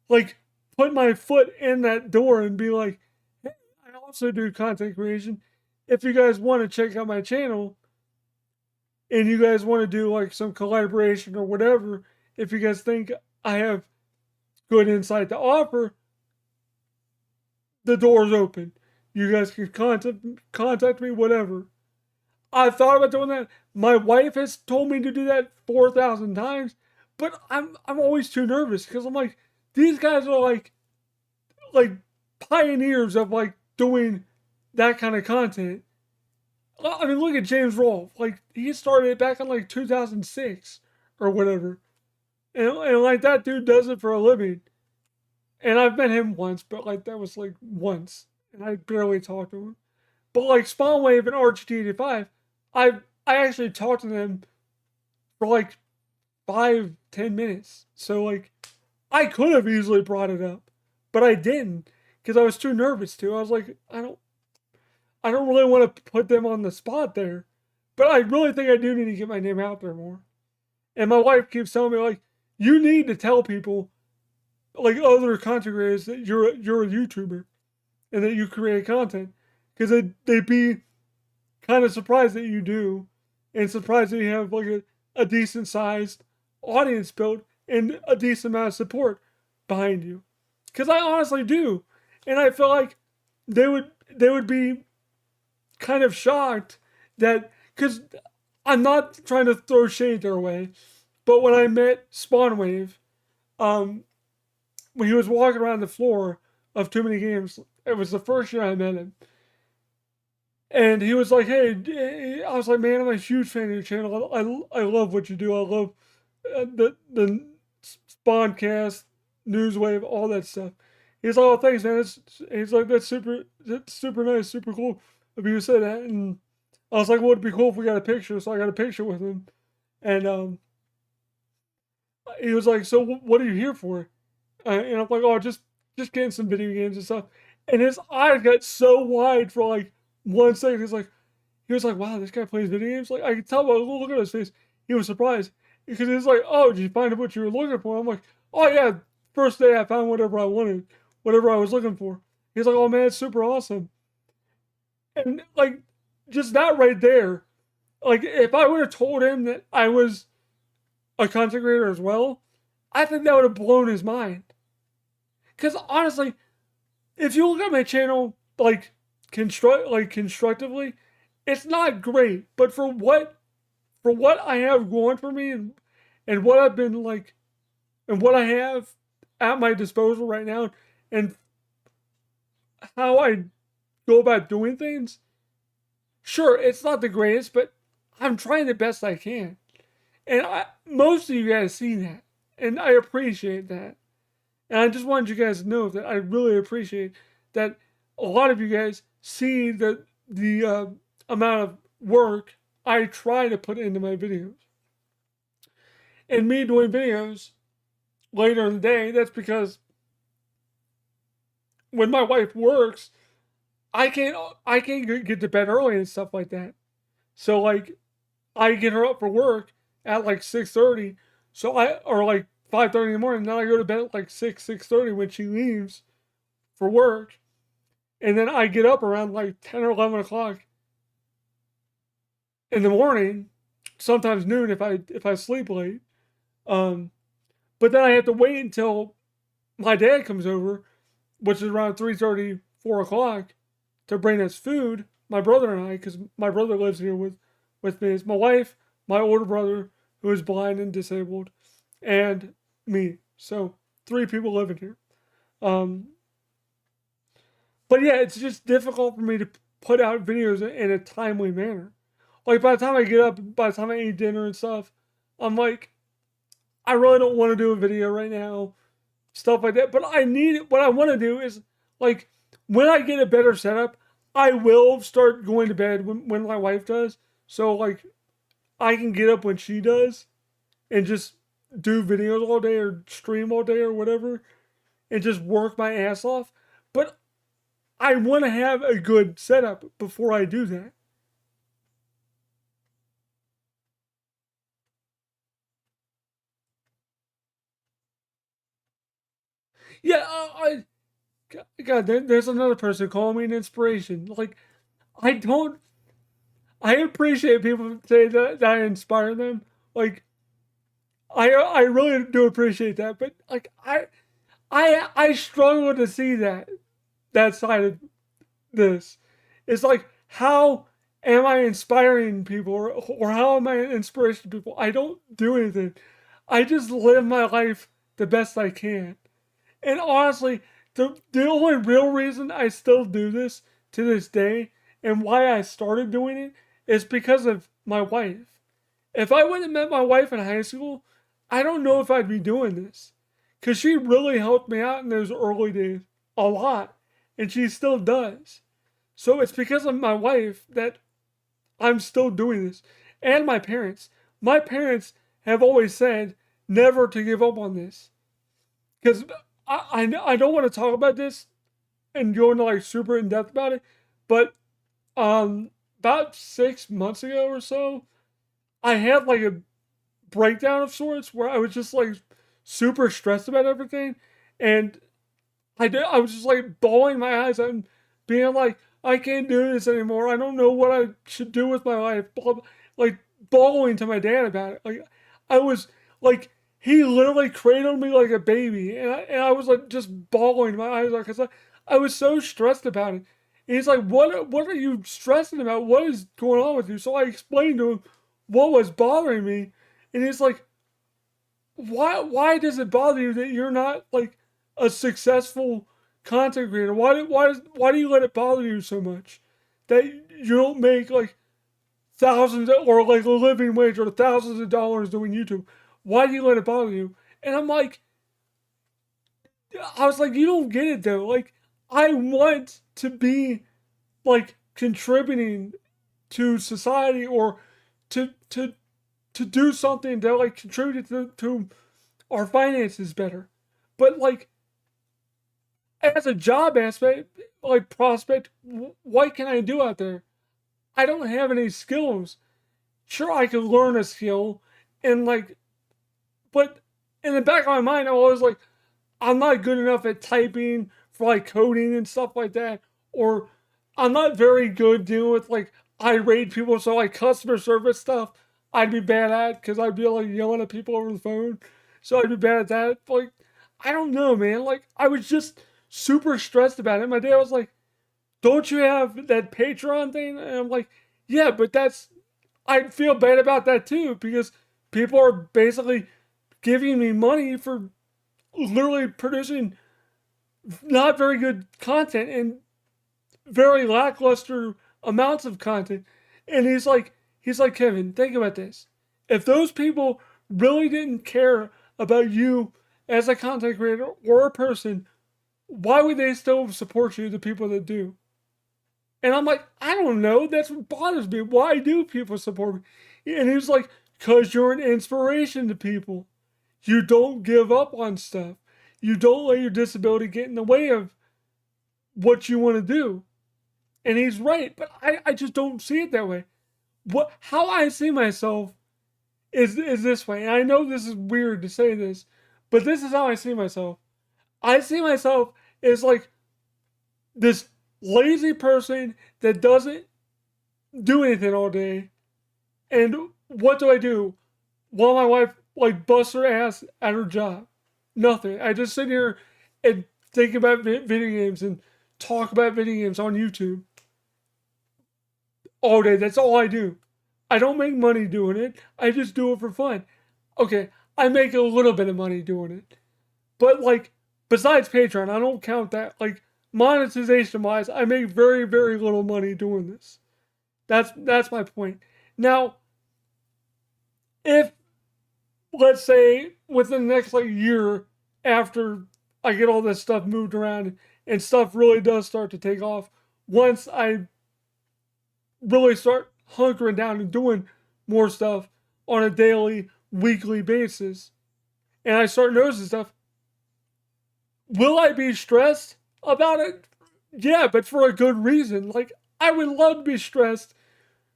like put my foot in that door and be like, hey, I also do content creation. If you guys want to check out my channel and you guys want to do like some collaboration or whatever, if you guys think I have good insight to offer, the door's open. You guys can contact me, whatever. I thought about doing that. My wife has told me to do that 4,000 times, but I'm always too nervous because I'm like, these guys are like pioneers of like doing that kind of content. I mean, look at James Rolfe. Like he started it back in like 2006 or whatever, and like that dude does it for a living. And I've met him once, but like that was like once, and I barely talked to him. But like Spawnwave and RGT85, I actually talked to them for like 5-10 minutes. So like I could have easily brought it up, but I didn't because I was too nervous to. I was like, I don't really want to put them on the spot there, but I really think I do need to get my name out there more. And my wife keeps telling me like, you need to tell people, like other content creators, that you're a YouTuber and that you create content, because they'd be kind of surprised that you do, and surprised that you have like a decent sized audience built and a decent amount of support behind you. Because I honestly do, and I feel like they would be kind of shocked that, because I'm not trying to throw shade their way, but when I met Spawnwave, um, when he was walking around the floor of Too Many Games, it was the first year I met him. And he was like, hey, I was like, man, I'm a huge fan of your channel. I love what you do. I love the Spawncast, Newswave, all that stuff. He's like, oh, thanks, man. He's like, that's super nice, super cool of you to say that. And I was like, well, it'd be cool if we got a picture. So I got a picture with him. And he was like, so what are you here for? And I'm like, oh, just getting some video games and stuff. And his eyes got so wide for like 1 second. He was like, wow, this guy plays video games. Like I could tell by look at his face, he was surprised because he was like, oh, did you find what you were looking for? I'm like, oh yeah, first day I found whatever I wanted, whatever I was looking for. He's like, oh man, it's super awesome. And like just that right there, like if I would have told him that I was a content creator as well, I think that would have blown his mind. Because honestly, if you look at my channel like constructively, it's not great. But for what I have going for me, and what I've been like, and what I have at my disposal right now, and how I go about doing things, sure, it's not the greatest, but I'm trying the best I can. And most of you guys see that, and I appreciate that. And I just wanted you guys to know that I really appreciate that a lot of you guys see the amount of work I try to put into my videos. And me doing videos later in the day, that's because when my wife works, I can't get to bed early and stuff like that. So like I get her up for work at like 6:30, so or like 5:30 in the morning. Then I go to bed at like 6:30 when she leaves for work, and then I get up around like 10 or 11 o'clock in the morning, sometimes noon if I sleep late. Um, but then I have to wait until my dad comes over, which is around 3:30, 4 o'clock, to bring us food. My brother and I, because my brother lives here with me. It's my wife, my older brother, who is blind and disabled, and me. So 3 people living here. Um, but yeah, it's just difficult for me to put out videos in a timely manner. Like by the time I get up, by the time I eat dinner and stuff, I'm like, I really don't want to do a video right now, stuff like that. But I need it. What I want to do is like when I get a better setup, I will start going to bed when my wife does. So like I can get up when she does and just do videos all day or stream all day or whatever and just work my ass off. But I want to have a good setup before I do that. Yeah, God, there's another person calling me an inspiration. Like, I don't, I appreciate people say that I inspire them. Like, I really do appreciate that. But like, I struggle to see that side of this. It's like, how am I inspiring people, or how am I an inspiration to people? I don't do anything. I just live my life the best I can. And honestly, the only real reason I still do this to this day and why I started doing it is because of my wife. If I wouldn't have met my wife in high school, I don't know if I'd be doing this. Because she really helped me out in those early days a lot. And she still does. So it's because of my wife that I'm still doing this. And my parents. My parents have always said never to give up on this. Because I don't want to talk about this and go into like super in depth about it, but about 6 months ago or so, I had like a breakdown of sorts where I was just like super stressed about everything, and I was just like bawling my eyes out and being like, I can't do this anymore. I don't know what I should do with my life. Blah, blah, like bawling to my dad about it. Like I was like he literally cradled me like a baby, and I was like just bawling my eyes out because I was so stressed about it. And he's like, what are you stressing about? What is going on with you? So I explained to him what was bothering me, and he's like, why does it bother you that you're not like a successful content creator? Why do you let it bother you so much that you don't make like thousands or like a living wage or thousands of dollars doing YouTube? Why do you let it bother you? And I was like, you don't get it though. Like, I want to be like contributing to society or to do something that like contribute to our finances better. But like as a job aspect, like prospect, what can I do out there? I don't have any skills. Sure, I could learn a skill, and like, but in the back of my mind, I'm always like, I'm not good enough at typing for like coding and stuff like that, or I'm not very good dealing with like irate people. So like customer service stuff, I'd be bad at because I'd be like yelling at people over the phone. So I'd be bad at that. Like I don't know, man. Like I was just super stressed about it. My dad was like, "Don't you have that Patreon thing?" And I'm like, "Yeah, but that's I feel bad about that too because people are basically giving me money for literally producing not very good content and very lackluster amounts of content." And he's like, Kevin, think about this. If those people really didn't care about you as a content creator or a person, why would they still support you, the people that do? And I'm like, I don't know. That's what bothers me. Why do people support me? And he's like, because you're an inspiration to people. You don't give up on stuff. You don't let your disability get in the way of what you want to do. And he's right, but I just don't see it that way. How I see myself is this way. And I know this is weird to say this, but this is how I see myself. I see myself as like this lazy person that doesn't do anything all day And what do I do while my wife like busts her ass at her job? Nothing. I just sit here and think about video games and talk about video games on YouTube all day. That's all I do. I don't make money doing it. I just do it for fun. Okay, I make a little bit of money doing it. But like besides Patreon, I don't count that. Like monetization wise, I make very, very little money doing this. That's my point. Now, if let's say within the next like year after I get all this stuff moved around and stuff really does start to take off, once I really start hunkering down and doing more stuff on a daily, weekly basis, and I start noticing stuff, will I be stressed about it? Yeah, but for a good reason. Like, I would love to be stressed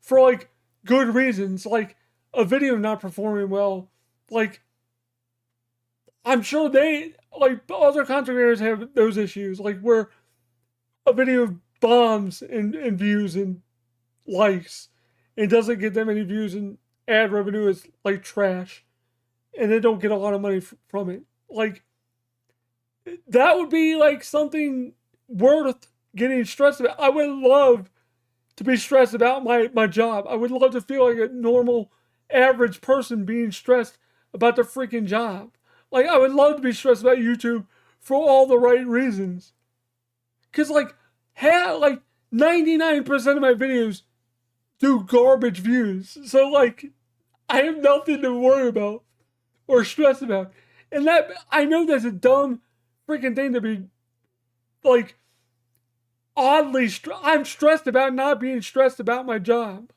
for like good reasons, like a video not performing well. Like, I'm sure they, like, other content creators have those issues, like where a video bombs in views and likes and doesn't get that many views and ad revenue is like trash and they don't get a lot of money from it. Like, that would be like something worth getting stressed about. I would love to be stressed about my job. I would love to feel like a normal, average person being stressed about their freaking job. Like, I would love to be stressed about YouTube for all the right reasons. Because, like, 99% of my videos do garbage views. So, like, I have nothing to worry about or stress about. And that, I know that's a dumb freaking thing to be, like, oddly, I'm stressed about not being stressed about my job.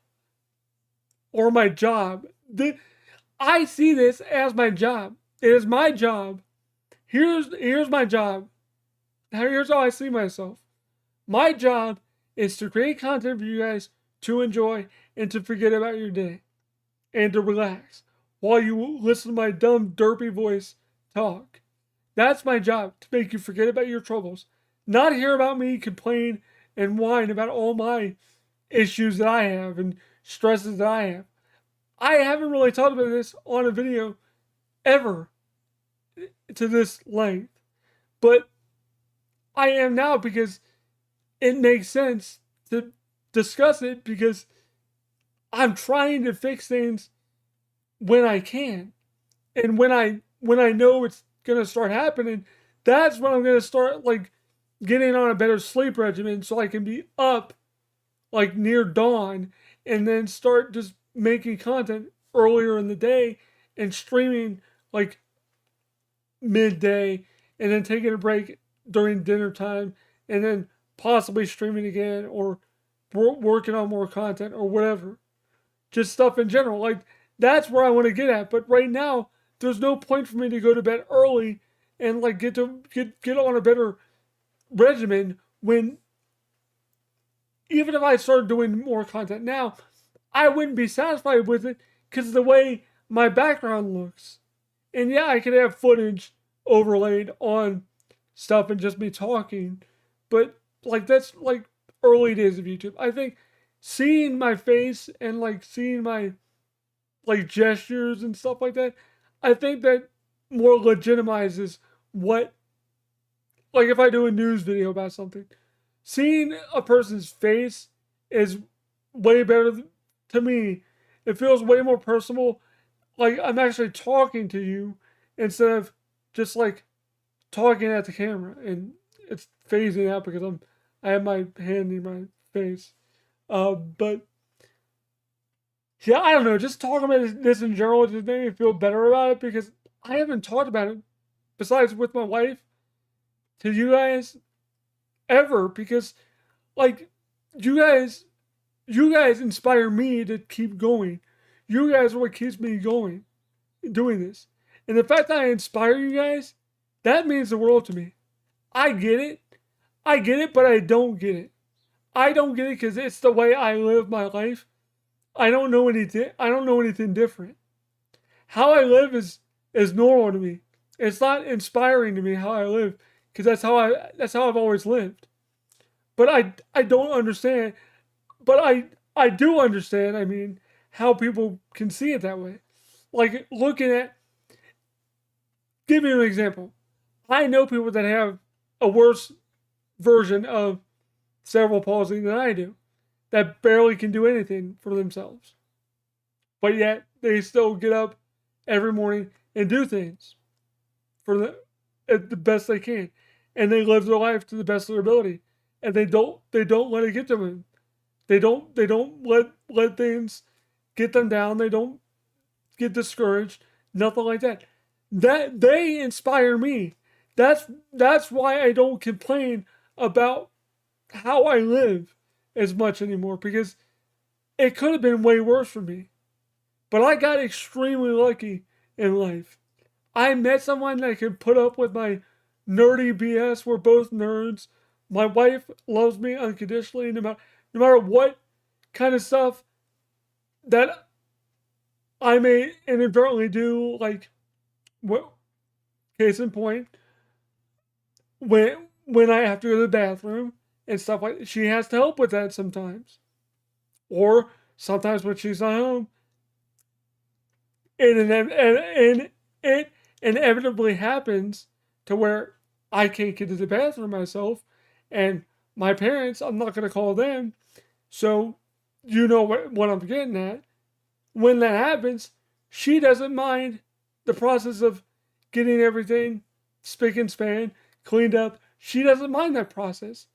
Or my job. I see this as my job. It is my job. Here's my job. Here's how I see myself. My job is to create content for you guys to enjoy and to forget about your day. And to relax while you listen to my dumb, derpy voice talk. That's my job, to make you forget about your troubles. Not hear about me complain and whine about all my issues that I have and stresses that I have. I haven't really talked about this on a video ever to this length. But I am now because it makes sense to discuss it because I'm trying to fix things when I can. And when I know it's gonna start happening, that's when I'm gonna start like getting on a better sleep regimen so I can be up like near dawn and then start just making content earlier in the day and streaming like midday and then taking a break during dinner time and then possibly streaming again or working on more content or whatever. Just stuff in general. Like, that's where I want to get at. But right now, there's no point for me to go to bed early and like get on a better regimen when even if I started doing more content now, I wouldn't be satisfied with it because of the way my background looks. And yeah, I could have footage overlaid on stuff and just me talking, but like that's like early days of YouTube. I think seeing my face and like seeing my like gestures and stuff like that, I think that more legitimizes what, like if I do a news video about something, seeing a person's face is way better to me. It feels way more personal. Like I'm actually talking to you instead of just like talking at the camera, and it's phasing out because I have my hand in my face. But yeah, I don't know. Just talking about this in general just made me feel better about it because I haven't talked about it besides with my wife to you guys ever because like you guys inspire me to keep going. You guys are what keeps me going doing this. And the fact that I inspire you guys, that means the world to me. I get it. I get it, but I don't get it. I don't get it because it's the way I live my life. I don't know anything. I don't know anything different. How I live is normal to me. It's not inspiring to me how I live because that's how I've always lived. But I don't understand. But I do understand. I mean, how people can see it that way. Like looking at, give you an example. I know people that have a worse version of cerebral palsy than I do, that barely can do anything for themselves. But yet they still get up every morning and do things for the best they can, and they live their life to the best of their ability, and they don't let it get to them. They don't let things get them down. They don't get discouraged. Nothing like that. That they inspire me. That's why I don't complain about how I live as much anymore, because it could have been way worse for me. But I got extremely lucky in life. I met someone that could put up with my nerdy BS. We're both nerds. My wife loves me unconditionally, no matter what kind of stuff that I may inadvertently do. Like, what? Case in point, when I have to go to the bathroom and stuff like that, she has to help with that sometimes. Or sometimes when she's not home, and it inevitably happens to where I can't get to the bathroom myself, and my parents, I'm not going to call them. So, you know what I'm getting at. When that happens, she doesn't mind the process of getting everything spick and span, cleaned up. She doesn't mind that process.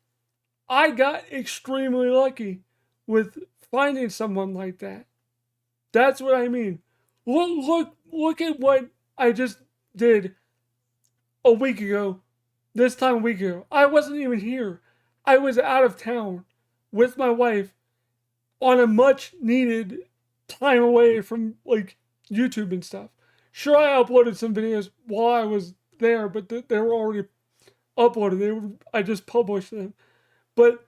I got extremely lucky with finding someone like that. That's what I mean. Look at what I just did a week ago. This time a week ago, I wasn't even here. I was out of town with my wife on a much needed time away from like YouTube and stuff. Sure, I uploaded some videos while I was there, but they were already uploaded. I just published them. But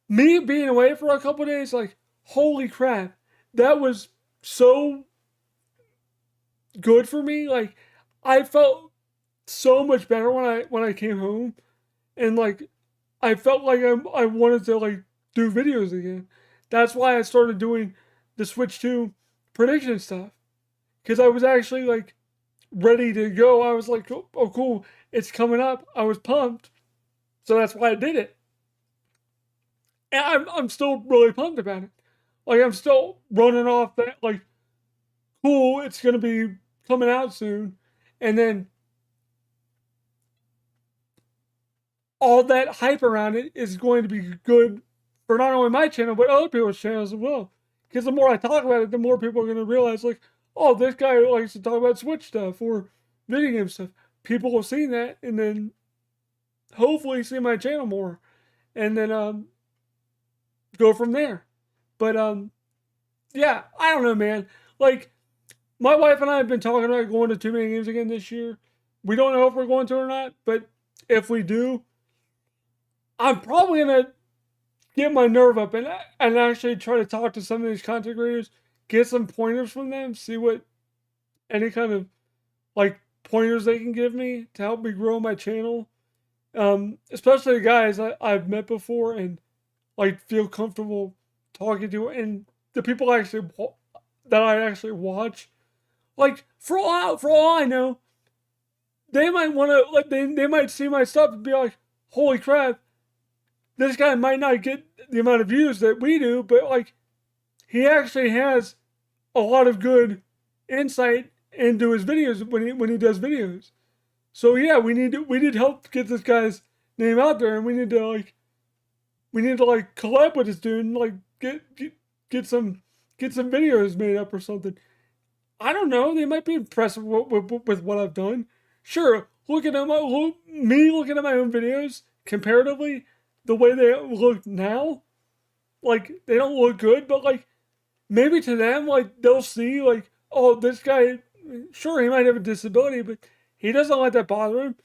me being away for a couple days, like, holy crap, that was so good for me. Like, I felt so much better when I came home, and like, I felt like I wanted to like do videos again. That's why I started doing the Switch 2 prediction stuff, because I was actually like ready to go. I was like, oh cool, it's coming up. I was pumped, so that's why I did it. And I'm still really pumped about it. Like, I'm still running off that like, cool, it's gonna be coming out soon, and then all that hype around it is going to be good for not only my channel but other people's channels as well. Because the more I talk about it, the more people are going to realize, like, oh, this guy likes to talk about Switch stuff or video game stuff. People will see that, and then hopefully see my channel more, and then go from there. But yeah, I don't know, man. Like, my wife and I have been talking about going to Too Many Games again this year. We don't know if we're going to or not, but if we do, I'm probably gonna get my nerve up and actually try to talk to some of these content creators, get some pointers from them, see what any kind of like pointers they can give me to help me grow my channel. Especially the guys I've met before and like feel comfortable talking to, and the people that I actually watch. Like, for all I know, they might want to like they might see my stuff and be like, holy crap, this guy might not get the amount of views that we do, but like, he actually has a lot of good insight into his videos when he does videos. So yeah, we need help to get this guy's name out there, and we need to like collab with this dude and like get some videos made up or something. I don't know. They might be impressed with what I've done. Sure, looking at me looking at my own videos comparatively, the way they look now, like, they don't look good, but like, maybe to them, like, they'll see like, oh, this guy, sure, he might have a disability, but he doesn't let that bother him,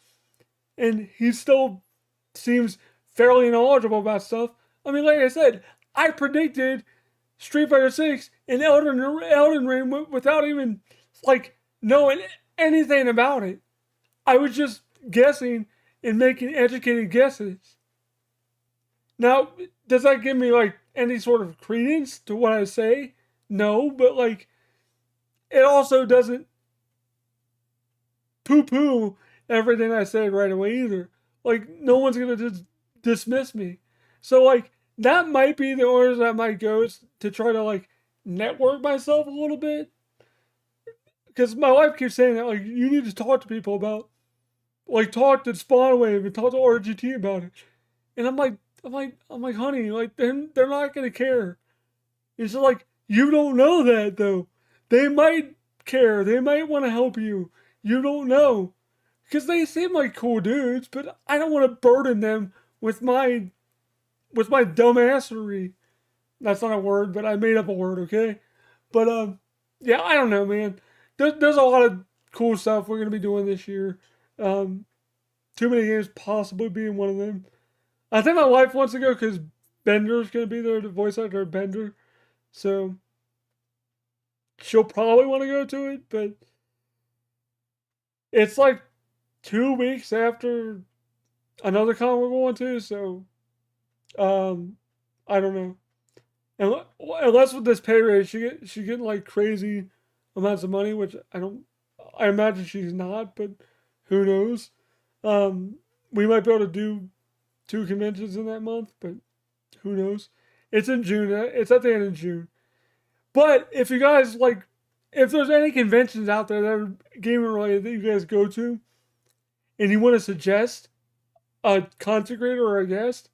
and he still seems fairly knowledgeable about stuff. I mean, like I said, I predicted Street Fighter 6 and Elden Ring without even like knowing anything about it. I was just guessing and making educated guesses. Now, does that give me like any sort of credence to what I say? No, but like it also doesn't poo poo everything I said right away either. Like no one's gonna just dismiss me. So like that might be the orders that might go to try to like network myself a little bit. Because my wife keeps saying that like you need to talk to people about like talk to Spawnwave and talk to RGT about it. And I'm like, honey, like they're not gonna care. It's just like you don't know that though. They might care. They might want to help you. You don't know. Because they seem like cool dudes, but I don't want to burden them with my dumbassery. That's not a word, but I made up a word, okay? But yeah, I don't know, man. There's a lot of cool stuff we're gonna be doing this year. Um, Too many games possibly being one of them. I think my wife wants to go because Bender's gonna be there to voice actor Bender, so she'll probably want to go to it. But it's like 2 weeks after another con we're going to, so um, I don't know. Unless with this pay raise, she getting like crazy amounts of money, which I don't. I imagine she's not, but who knows? Um, we might be able to do 2 conventions in that month, but who knows? It's in June. It's at the end of June. But if you guys like, if there's any conventions out there that are gaming related that you guys go to, and you want to suggest a content creator or a guest,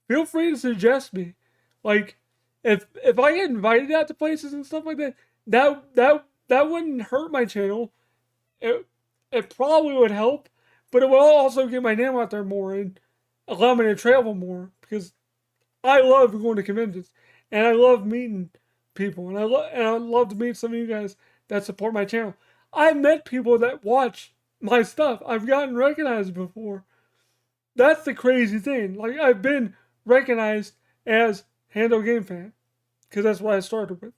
feel free to suggest me. Like, if I get invited out to places and stuff like that, that wouldn't hurt my channel. It it probably would help, but it will also get my name out there more and allow me to travel more because I love going to conventions and I love meeting people and I love to meet some of you guys that support my channel. I've met people that watch my stuff. I've gotten recognized before. That's the crazy thing. Like I've been recognized as Handle Game Fan because that's what I started with.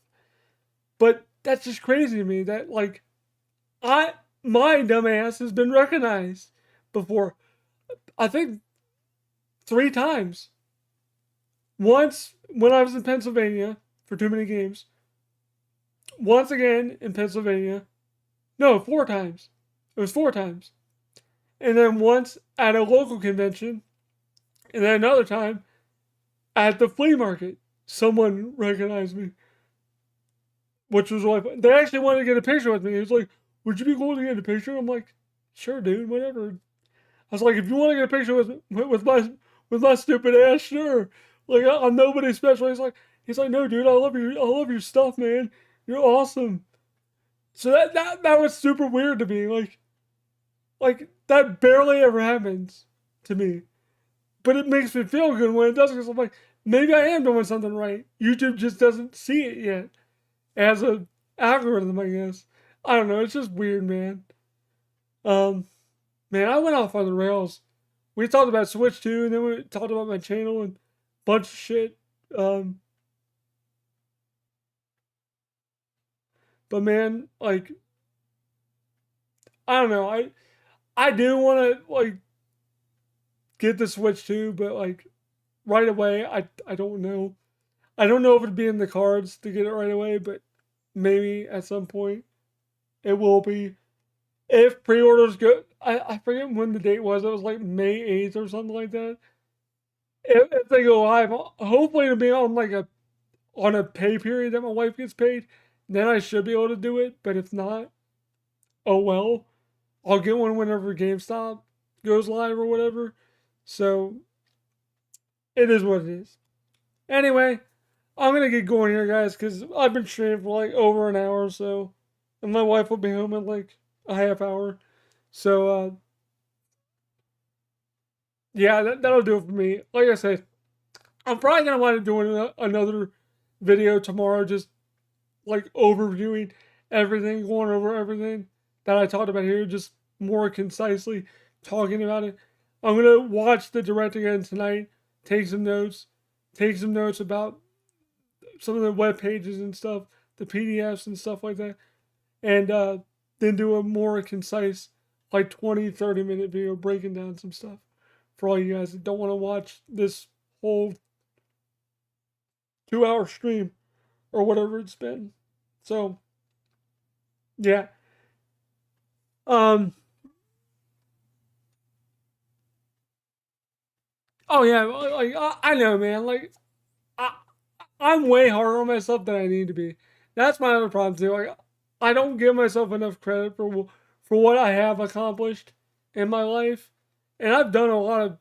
But that's just crazy to me that like I my dumbass has been recognized before. I think 3 times. Once when I was in Pennsylvania for Too Many Games. Once again in Pennsylvania. No, 4 times. It was 4 times. And then once at a local convention. And then another time at the flea market. Someone recognized me. Which was really fun. They actually wanted to get a picture with me. It was like, would you be cool to get a picture? I'm like, sure, dude, whatever. I was like, if you want to get a picture with my stupid ass, sure. Like I'm nobody special. He's like, no, dude, I love your stuff, man. You're awesome. So that was super weird to me. Like that barely ever happens to me, but it makes me feel good when it does because I'm like, maybe I am doing something right. YouTube just doesn't see it yet as a algorithm, I guess. I don't know. It's just weird, man. Um, Man, I went off on the rails. We talked about Switch 2, and then we talked about my channel and a bunch of shit. Um, but man, like I don't know. I do want to like get the Switch 2, but like right away, I don't know. I don't know if it'd be in the cards to get it right away, but maybe at some point it will be. If pre-orders go, I forget when the date was. It was like May 8th or something like that. If they go live, hopefully it'll be on a pay period that my wife gets paid. Then I should be able to do it. But if not, oh well. I'll get one whenever GameStop goes live or whatever. So it is what it is. Anyway, I'm gonna get going here, guys, because I've been streaming for like over an hour or so, and my wife will be home in like a half hour. So yeah, that'll do it for me. Like I said, I'm probably gonna wind up doing another video tomorrow, just like overviewing everything, going over everything that I talked about here, just more concisely talking about it. I'm gonna watch the direct again tonight, take some notes about some of the web pages and stuff, the PDFs and stuff like that, and then do a more concise, like 20-30 minute video breaking down some stuff for all you guys that don't want to watch this whole 2 hour stream or whatever it's been. So yeah. Um. Oh yeah. Like I know, man. Like I I'm way harder on myself than I need to be. That's my other problem too. Like I don't give myself enough credit for what I have accomplished in my life, and I've done a lot of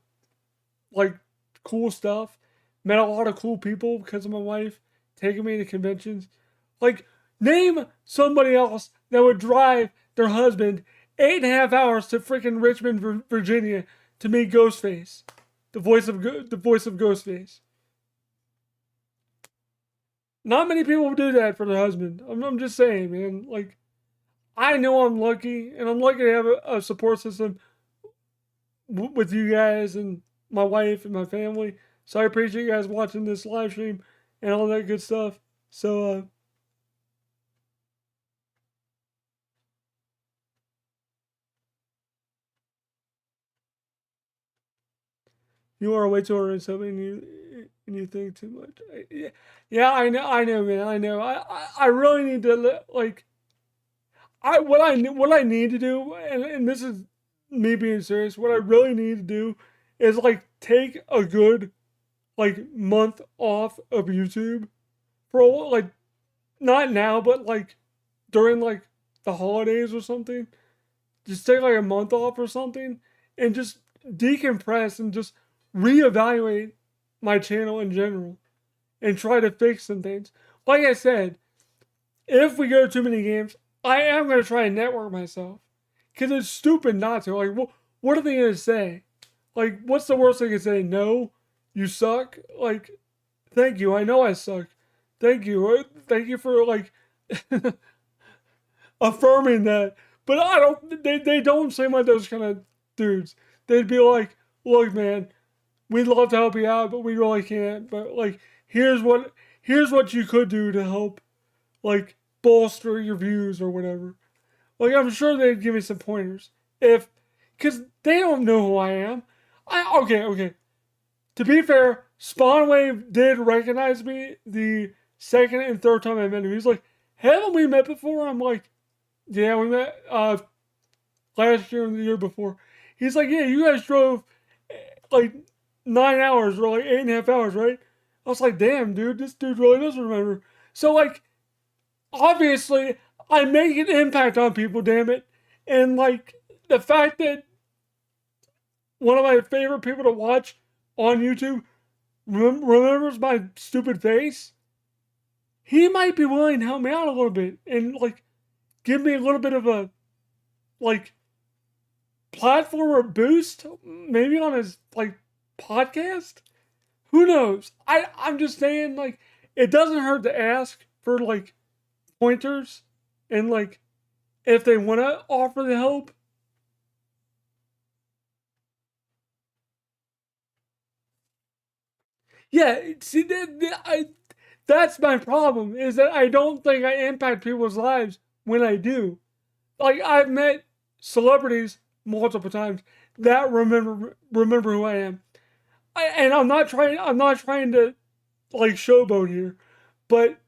like cool stuff. Met a lot of cool people because of my wife taking me to conventions. Like name somebody else that would drive their husband 8.5 hours to freaking Richmond, Virginia, to meet Ghostface, the voice of Ghostface. Not many people do that for their husband. I'm just saying, man. Like, I know I'm lucky, and I'm lucky to have a support system with you guys and my wife and my family. So I appreciate you guys watching this live stream and all that good stuff. So, you are way too early something you think too much. Yeah, yeah, I know, man. I know. I really need to like what I need to do, and this is me being serious. What I really need to do is like take a good like month off of YouTube for like not now, but like during like the holidays or something. Just take like a month off or something, and just decompress and just reevaluate my channel in general and try to fix some things. Like I said, if we go to too many games, I am going to try and network myself. Because it's stupid not to. Like, what are they going to say? Like, what's the worst they can say? No? You suck? Like, thank you. I know I suck. Thank you. Thank you for, like, affirming that. But I don't, they don't seem like those kind of dudes. They'd be like, look, man, we'd love to help you out, but we really can't. But, like, here's what you could do to help, like, bolster your views or whatever. Like, I'm sure they'd give me some pointers. If, because they don't know who I am. Okay. To be fair, Spawnwave did recognize me the second and third time I met him. He's like, haven't we met before? I'm like, yeah, we met last year and the year before. He's like, yeah, you guys drove like 9 hours or like 8.5 hours, right? I was like, damn, dude, this dude really does remember. So, like, obviously I make an impact on people, damn it. And like the fact that one of my favorite people to watch on YouTube remembers my stupid face, he might be willing to help me out a little bit and like give me a little bit of a like platform or boost, maybe on his like podcast. Who knows? I'm just saying like it doesn't hurt to ask for like pointers and like if they want to offer the help. Yeah, see, that's my problem is that I don't think I impact people's lives when I do. Like I've met celebrities multiple times that remember who I am, and I'm not trying to like showboat here, but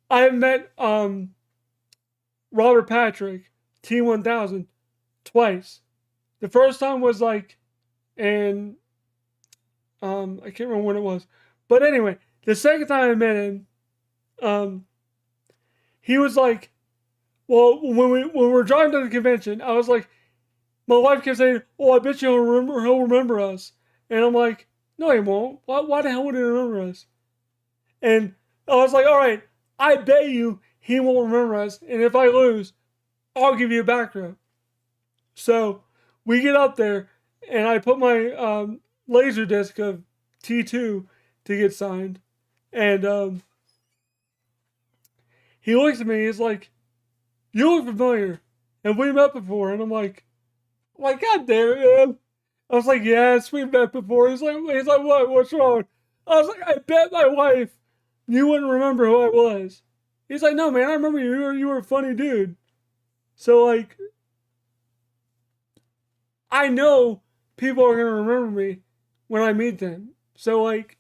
I've met Robert Patrick T1000 twice. The first time was like in I can't remember when it was, but anyway, the second time I met him, um, he was like, well, when we were driving to the convention, I was like, my wife kept saying, "Oh, I bet you he'll remember us," and I'm like, "No, he won't. Why the hell would he remember us?" And I was like, "All right, I bet you he won't remember us, and if I lose, I'll give you a back rub." So we get up there, and I put my laser disc of T2 to get signed, and he looks at me. He's like, "You look familiar. Have we met before?" And I'm like, God damn it, man. I was like, yes, we've met before. He's like, what? What's wrong? I was like, I bet my wife you wouldn't remember who I was. He's like, no, man, I remember you. You were a funny dude. So like, I know people are gonna remember me when I meet them. So like,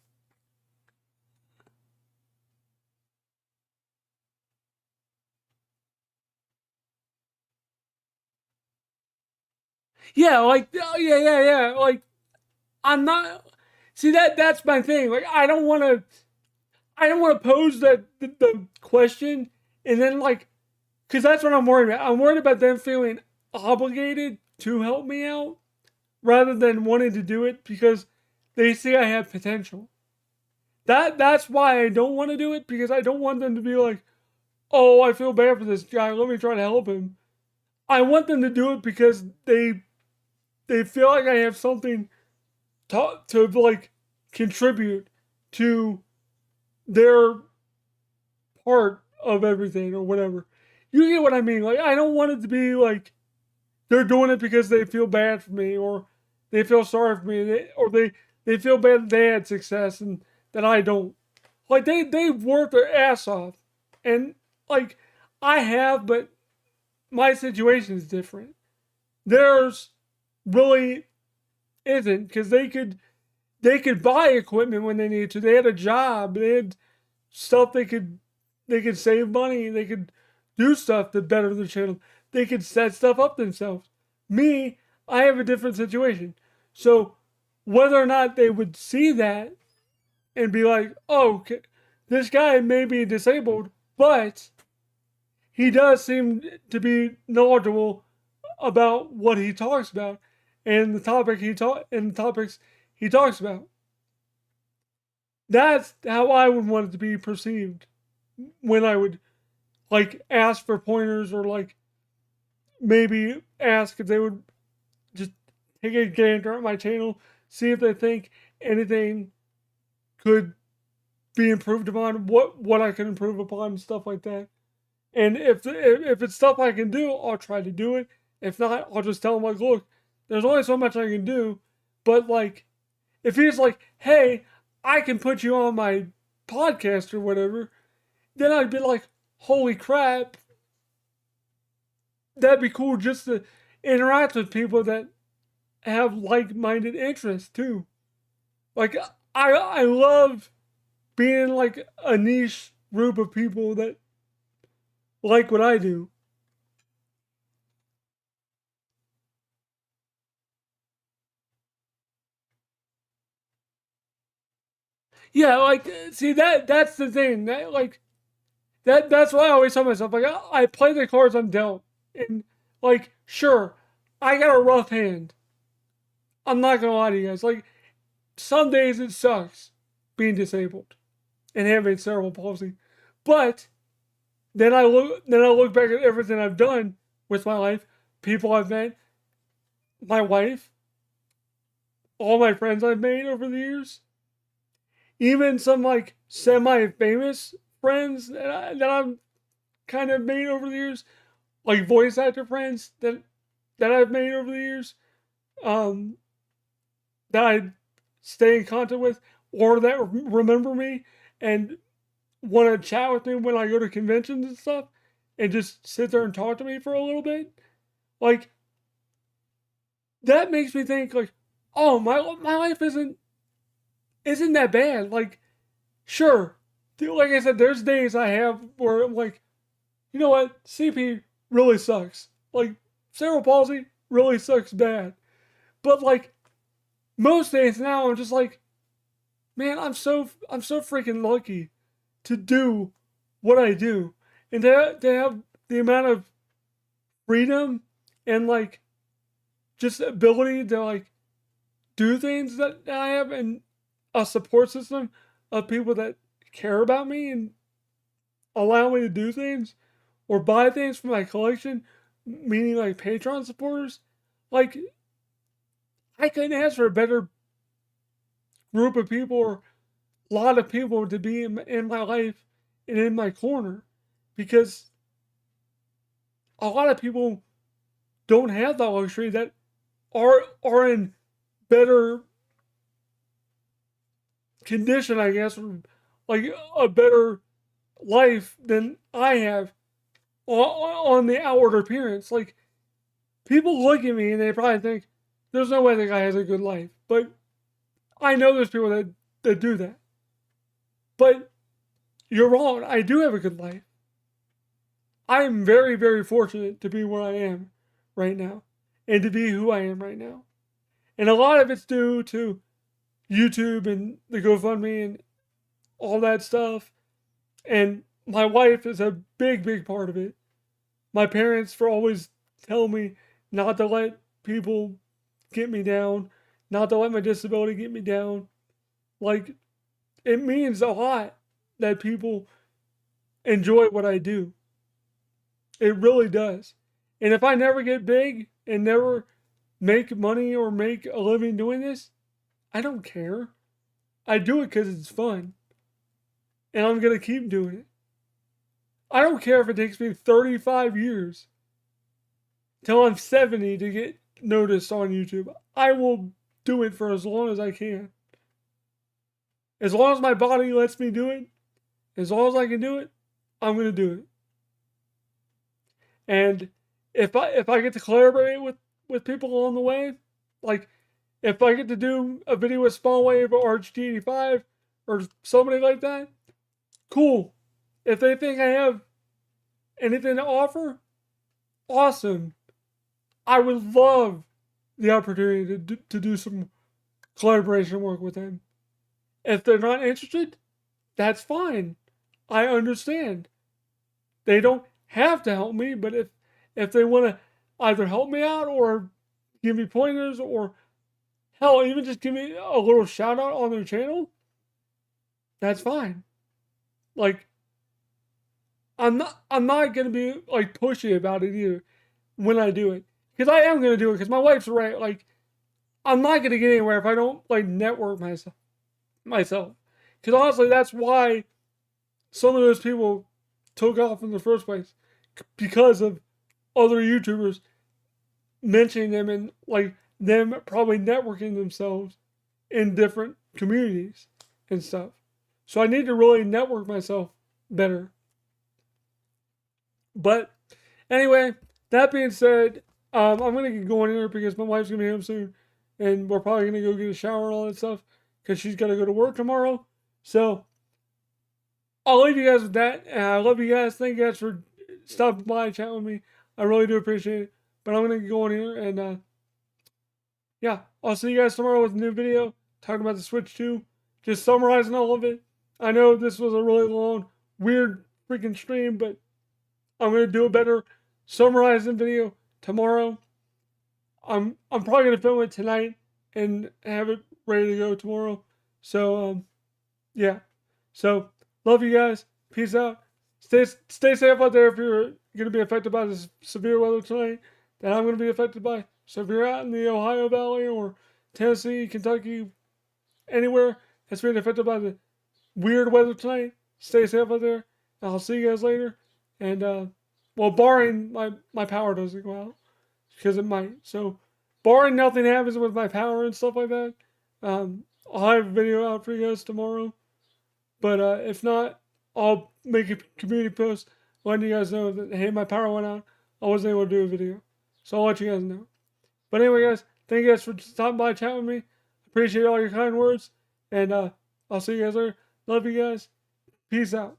Yeah, like yeah. Like I'm not. See that's my thing. Like I don't want to pose the question and then like because that's what I'm worried about. I'm worried about them feeling obligated to help me out rather than wanting to do it because they see I have potential. That's why I don't want to do it because I don't want them to be like, "Oh, I feel bad for this guy. Let me try to help him." I want them to do it because they feel like I have something to like contribute to their part of everything or whatever. You get what I mean? Like I don't want it to be like they're doing it because they feel bad for me or they feel sorry for me or they feel bad that they had success and that I don't. Like they work their ass off, and like I have, but my situation is different. Theirs really isn't because they could buy equipment when they need to. They had a job. They had stuff they could save money. They could do stuff to better their channel. They could set stuff up themselves. Me, I have a different situation. So whether or not they would see that and be like, "Oh, this guy may be disabled, but he does seem to be knowledgeable about what he talks about and the topics he talks about." That's how I would want it to be perceived when I would like ask for pointers or like maybe ask if they would just take a gander at my channel, see if they think anything could be improved upon, what I can improve upon, and stuff like that. And if it's stuff I can do, I'll try to do it. If not, I'll just tell them like, look, there's only so much I can do. But like, if he's like, hey, I can put you on my podcast or whatever, then I'd be like, holy crap, that'd be cool just to interact with people that have like-minded interests too. Like I love being like a niche group of people that like what I do. Yeah, like see that's the thing. That's why I always tell myself like I play the cards I'm dealt. And like sure, I got a rough hand. I'm not gonna lie to you guys. Like some days it sucks being disabled and having cerebral palsy. But then I look back at everything I've done with my life, people I've met, my wife, all my friends I've made over the years, even some like semi-famous friends that I've kind of made over the years, like voice actor friends that I've made over the years, um, that I stay in contact with, or that remember me and want to chat with me when I go to conventions and stuff, and just sit there and talk to me for a little bit. Like that makes me think like, oh my life isn't that bad. Like sure, like I said, there's days I have where I'm like, you know what, CP really sucks. Like cerebral palsy really sucks bad. But like most days now, I'm just like, man, I'm so freaking lucky to do what I do, and to have the amount of freedom and like just ability to like do things that I have and a support system of people that care about me and allow me to do things or buy things from my collection, meaning like Patreon supporters. Like I couldn't ask for a better group of people or a lot of people to be in my life and in my corner because a lot of people don't have that luxury that are in better condition, I guess, or like a better life than I have on the outward appearance. Like people look at me and they probably think there's no way the guy has a good life, but I know there's people that do that. But you're wrong. I do have a good life. I am very fortunate to be where I am right now, and to be who I am right now. And a lot of it's due to YouTube and the GoFundMe and all that stuff. And my wife is a big, big part of it. My parents for always telling me not to let people get me down, not to let my disability get me down. Like, it means a lot that people enjoy what I do. It really does. And if I never get big and never make money or make a living doing this, I don't care. I do it because it's fun. And I'm going to keep doing it. I don't care if it takes me 35 years till I'm 70 to get noticed on YouTube. I will do it for as long as I can. As long as my body lets me do it, as long as I can do it, I'm going to do it. And if I get to collaborate with people along the way, like if I get to do a video with Spawnwave or RGT85 or somebody like that, cool. If they think I have anything to offer, awesome. I would love the opportunity to do some collaboration work with them. If they're not interested, that's fine. I understand. They don't have to help me, but if they want to either help me out or give me pointers or hell, even just give me a little shout out on their channel, that's fine. Like, I'm not gonna be like pushy about it either when I do it, because I am gonna do it because my wife's right. Like, I'm not gonna get anywhere if I don't like network myself. Because honestly, that's why some of those people took off in the first place, because of other YouTubers mentioning them and like them probably networking themselves in different communities and stuff. So I need to really network myself better. But anyway, that being said, I'm gonna get going here because my wife's gonna be home soon, and we're probably gonna go get a shower and all that stuff because she's gotta go to work tomorrow. So I'll leave you guys with that. I love you guys. Thank you guys for stopping by and chatting with me. I really do appreciate it. But I'm gonna get going here, and yeah, I'll see you guys tomorrow with a new video talking about the Switch 2. Just summarizing all of it. I know this was a really long, weird freaking stream, but I'm gonna do a better summarizing video tomorrow. I'm probably gonna film it tonight and have it ready to go tomorrow. So yeah. So love you guys. Peace out. Stay safe out there if you're gonna be affected by this severe weather tonight that I'm gonna be affected by. So if you're out in the Ohio Valley or Tennessee, Kentucky, anywhere that's being affected by the weird weather tonight, stay safe out there. I'll see you guys later. And well, barring my power doesn't go out, because it might. So barring nothing happens with my power and stuff like that, I'll have a video out for you guys tomorrow. But if not, I'll make a community post letting you guys know that, hey, my power went out. I wasn't able to do a video. So I'll let you guys know. But anyway, guys, thank you guys for stopping by and chatting with me. Appreciate all your kind words. And I'll see you guys later. Love you guys. Peace out.